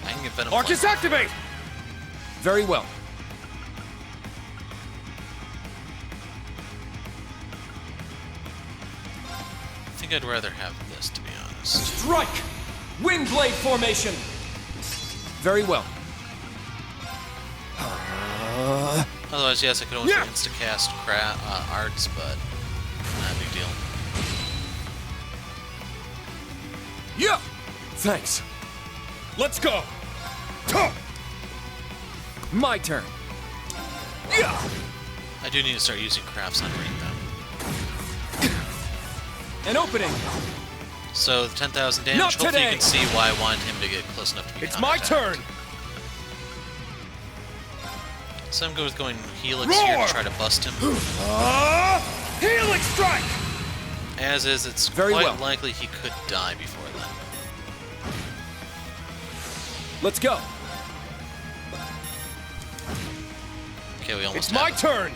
I can get Venom Arcus Flame. activate! Very well. I think I'd rather have this, to be honest. Strike! Windblade formation! Very well. Otherwise, yes, I could always insta-cast arts, but not a big deal. Yeah! Thanks. Let's go! My turn. Yeah! I do need to start using crafts on Rean, though. An opening. So, the 10,000 damage, Not hopefully you today. can see why I wanted him to get close enough to be It's my counterattacked. turn! So I'm going with Helix here Roar! to try to bust him. Helix strike! As is, it's Very quite well. likely he could die before then. Let's go. Okay, we almost It's my have it. turn!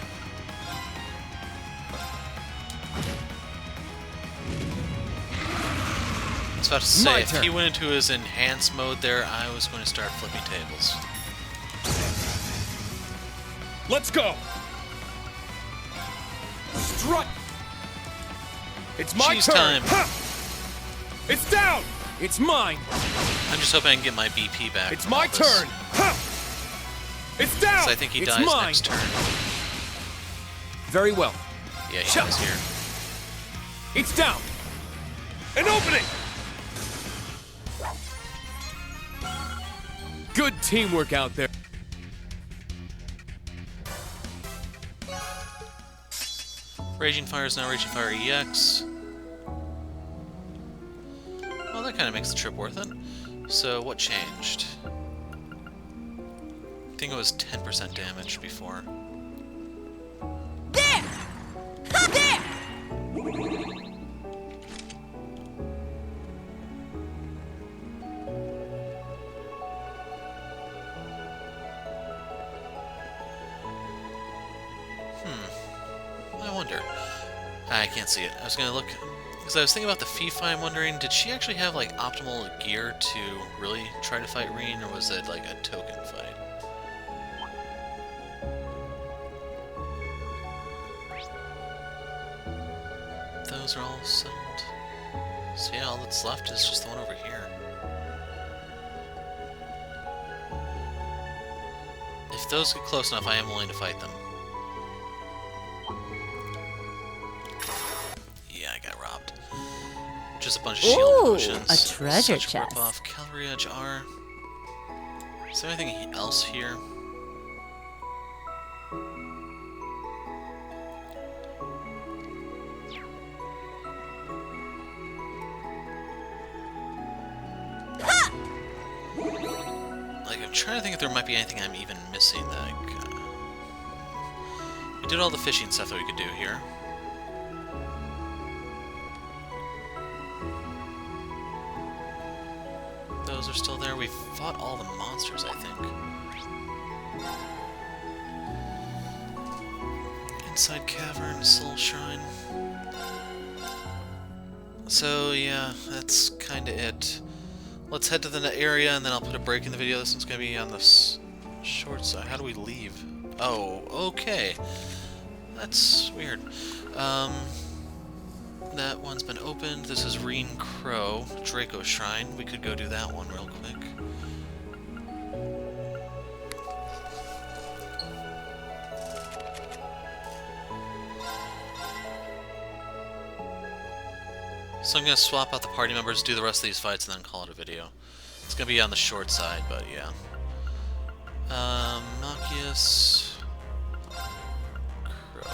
I was about to say, if he went into his enhanced mode there, I was going to start flipping tables. Let's go! Strike! It's my Cheese turn! time. Ha! It's down! It's mine. I'm just hoping I can get my BP back. It's from my all this. turn! Ha! It's down! So I think he It's dies mine. next turn. Very well. Yeah, he Shut. dies here. It's down. An opening! Good teamwork out there. Raging Fire is now Raging Fire EX. Well, that kind of makes the trip worth it. So, what changed? I think it was 10% damage before. There! Ha, there! I wonder. I can't see it. I was gonna look, because I was thinking about the FIFA. I'm wondering, did she actually have like optimal gear to really try to fight Rean, or was it like a token fight? Those are all settled. So yeah, all that's left is just the one over here. If those get close enough, I am willing to fight them. Yeah, I got robbed. Just a bunch of shield Ooh, potions. a treasure Such chest. Rip-off. Cavalry Edge R. Is there anything else here? Like, I'm trying to think if there might be anything I'm even missing. Like, we did all the fishing stuff that we could do here. Those those are still there. We fought all the monsters, I think. Inside cavern, soul shrine. So yeah, that's kind of it. Let's head to the area, and then I'll put a break in the video. This one's gonna be on the short side. How do we leave? Oh, okay. That's weird. That one's been opened. This is Rean Crow, Draco Shrine. We could go do that one real quick. So I'm going to swap out the party members, do the rest of these fights, and then call it a video. It's going to be on the short side, but yeah. Machias... Crow.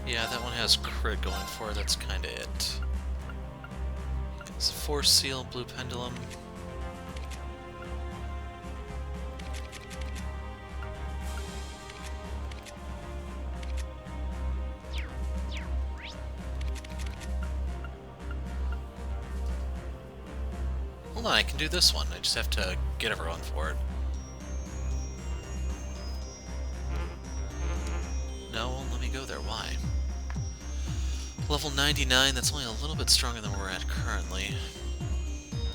Yeah, that one has crit going for it, that's kinda it. It's Force Seal, Blue Pendulum. Hold on, I can do this one. I just have to get everyone for it. No, won't let me go there. Why? Level 99, that's only a little bit stronger than we're at currently.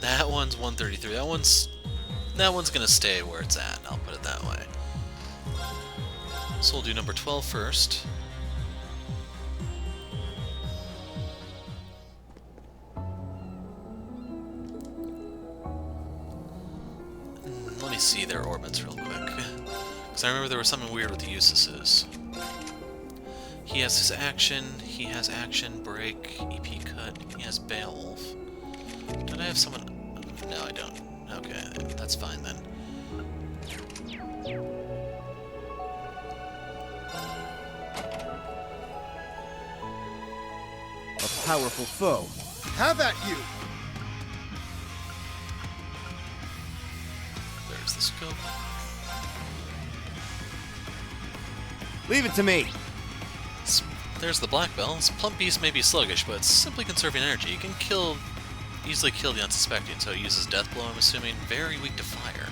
That one's 133. That one's gonna stay where it's at, I'll put it that way. So we'll do number 12 first. Let me see their orbits real quick. Because I remember there was something weird with the Eustaces. He has his action, he has action, break, EP cut, he has Beowulf. Did I have someone... No, I don't. Okay, that's fine then. A powerful foe. Have at you! There's the scope. Leave it to me. There's the Black Bell. This plump beast may be sluggish, but it's simply conserving energy. It can easily kill the unsuspecting, so it uses Death Blow, I'm assuming. Very weak to fire.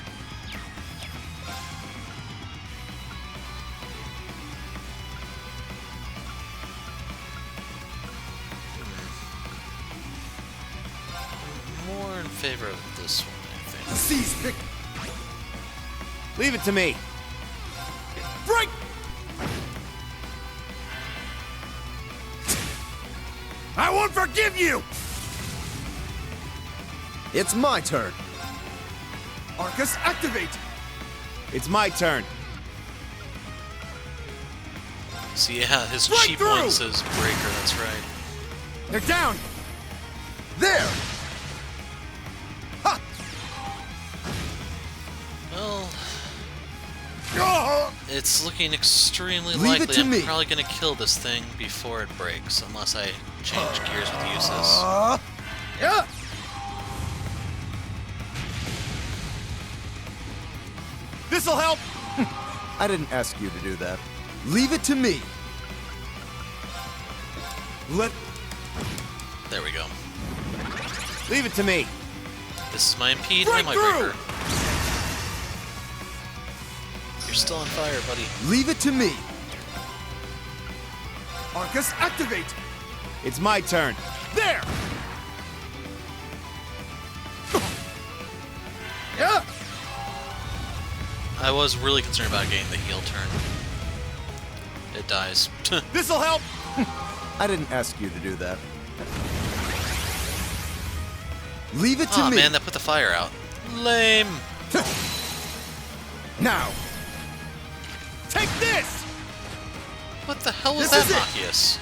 More in favor of this one, I think. Seize Vic. Leave it to me. Break! I won't forgive you! It's my turn. Arcus, activate! It's my turn. So yeah, his Right cheap through! one says Breaker, that's right. They're down! There! Ha! Well, Oh! it's looking extremely Leave it likely to I'm me. probably going to kill this thing before it breaks, unless I change gears with Eustace. Yeah! This'll help! I didn't ask you to do that. Leave it to me. There we go. Leave it to me. This is my impede Right and my through! breaker. You're still on fire, buddy. Leave it to me. Arcus, activate! It's my turn. There! Yeah! I was really concerned about getting the heal turn. It dies. This'll help! I didn't ask you to do that. Leave it to Aw, me. man, that put the fire out. Lame. Now! Take this! What the hell was This that, is it. Machias?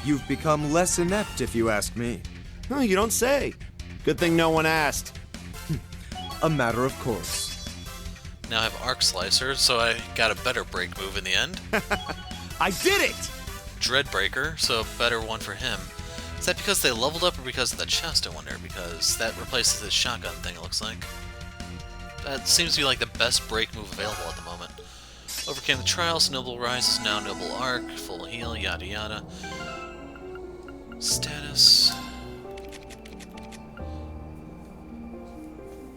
You've become less inept, if you ask me. Oh, you don't say. Good thing no one asked. A matter of course. Now I have Arc Slicer, so I got a better break move in the end. I did it! Dread Breaker, so a better one for him. Is that because they leveled up or because of the chest, I wonder? Because that replaces his shotgun thing, it looks like. That seems to be like the best break move available at the moment. Overcame the trials, Noble Rises, now Noble Arc, full heal, yada yada. Status.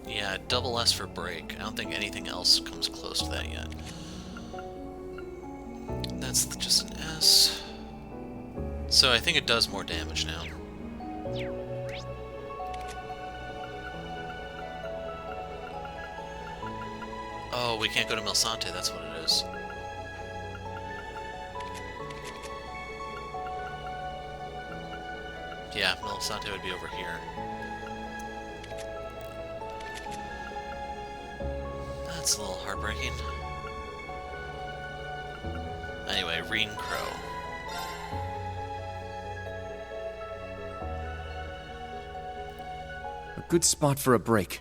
Yeah, double S for break. I don't think anything else comes close to that yet. That's just an S. So I think it does more damage now. Oh, we can't go to Milsante, that's what it is. Yeah, Milsante would be over here. That's a little heartbreaking. Anyway, Rean Crow. A good spot for a break.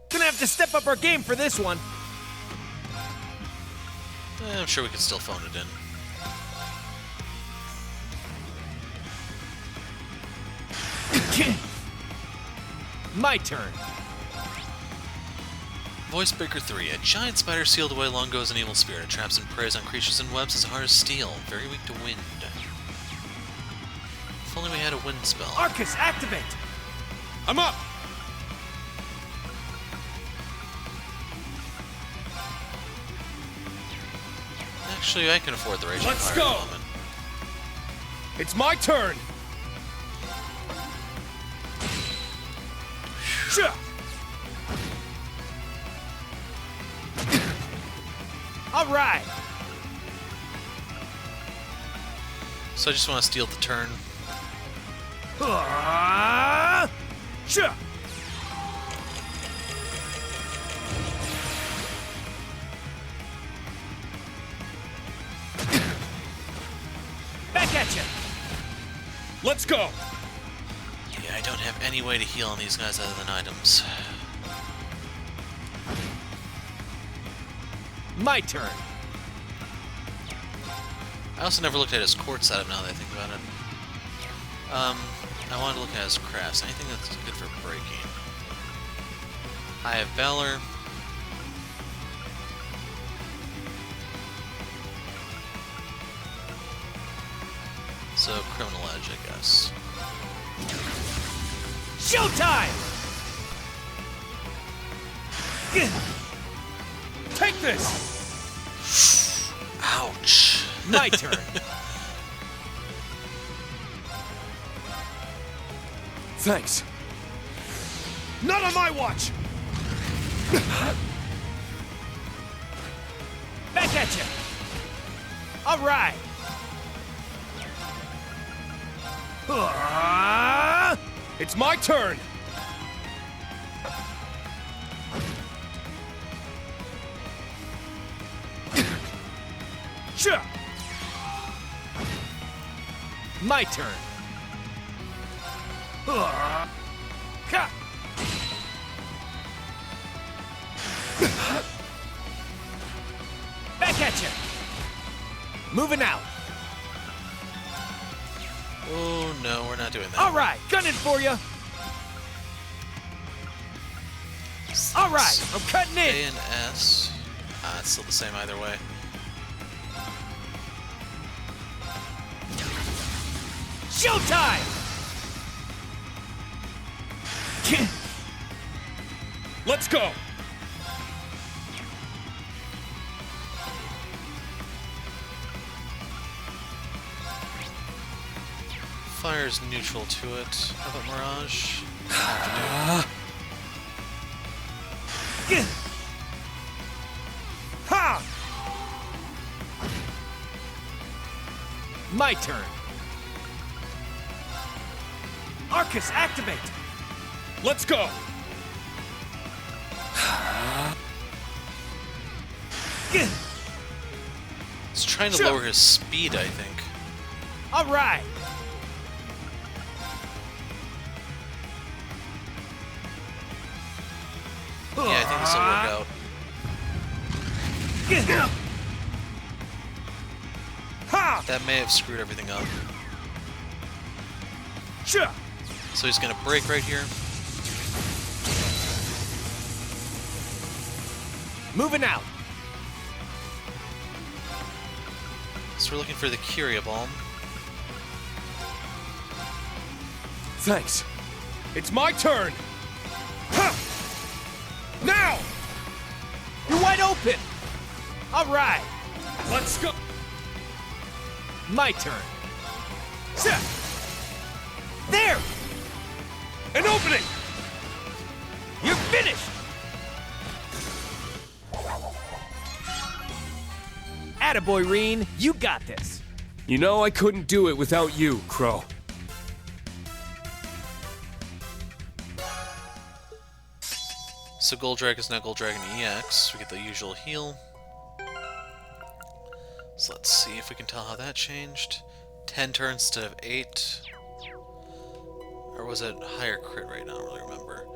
Gonna have to step up our game for this one. I'm sure we can still phone it in. My turn. Voice Breaker 3. A giant spider sealed away long ago as an evil spirit. It traps and preys on creatures and webs as hard as steel. Very weak to wind. If only we had a wind spell. Arcus, activate! I'm up! Actually, I can afford the Raging Let's Fire go! at the moment. It's my turn! Sure. All right. So I just want to steal the turn. Sure. Back at you. Let's go. Yeah, I don't have any way to heal on these guys other than items. My turn. I also never looked at his court setup now that I think about it. I wanted to look at his crafts. Anything that's good for breaking. I have Valor. So, Criminal Edge, I guess. Showtime! Take this! Ouch! My turn. Thanks. Not on my watch! Back at you. All right. It's my turn! Sure! My turn. Ha! Back at you. Moving out. Oh no, we're not doing that. All right, gunning for you. All right, I'm cutting A in. and S. It's still the same either way. Showtime. Let's go! Fire's neutral to it. How about Mirage? Ha! My turn. Arcus, activate! Let's go! He's trying to Sure. lower his speed, I think. All right. Yeah, I think this will work out. Ha! That may have screwed everything up. Sha! So he's gonna break right here. Moving out. So we're looking for the Curia Bomb. Thanks. It's my turn. Ha! Now! You're wide open. All right. Let's go. My turn. Sha! There! An opening! You're finished! Attaboy, Rean. You got this. You know I couldn't do it without you, Crow. So Gold Dragon is now Gold Dragon EX. We get the usual heal. So let's see if we can tell how that changed. 10 turns instead of 8. Or was it higher crit rate? I don't really remember.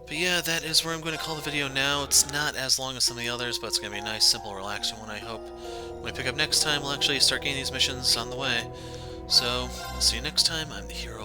But yeah, that is where I'm going to call the video now. It's not as long as some of the others, but it's going to be a nice, simple, relaxing one, I hope. When I pick up next time, we'll actually start getting these missions on the way. So, I'll see you next time. I'm the hero.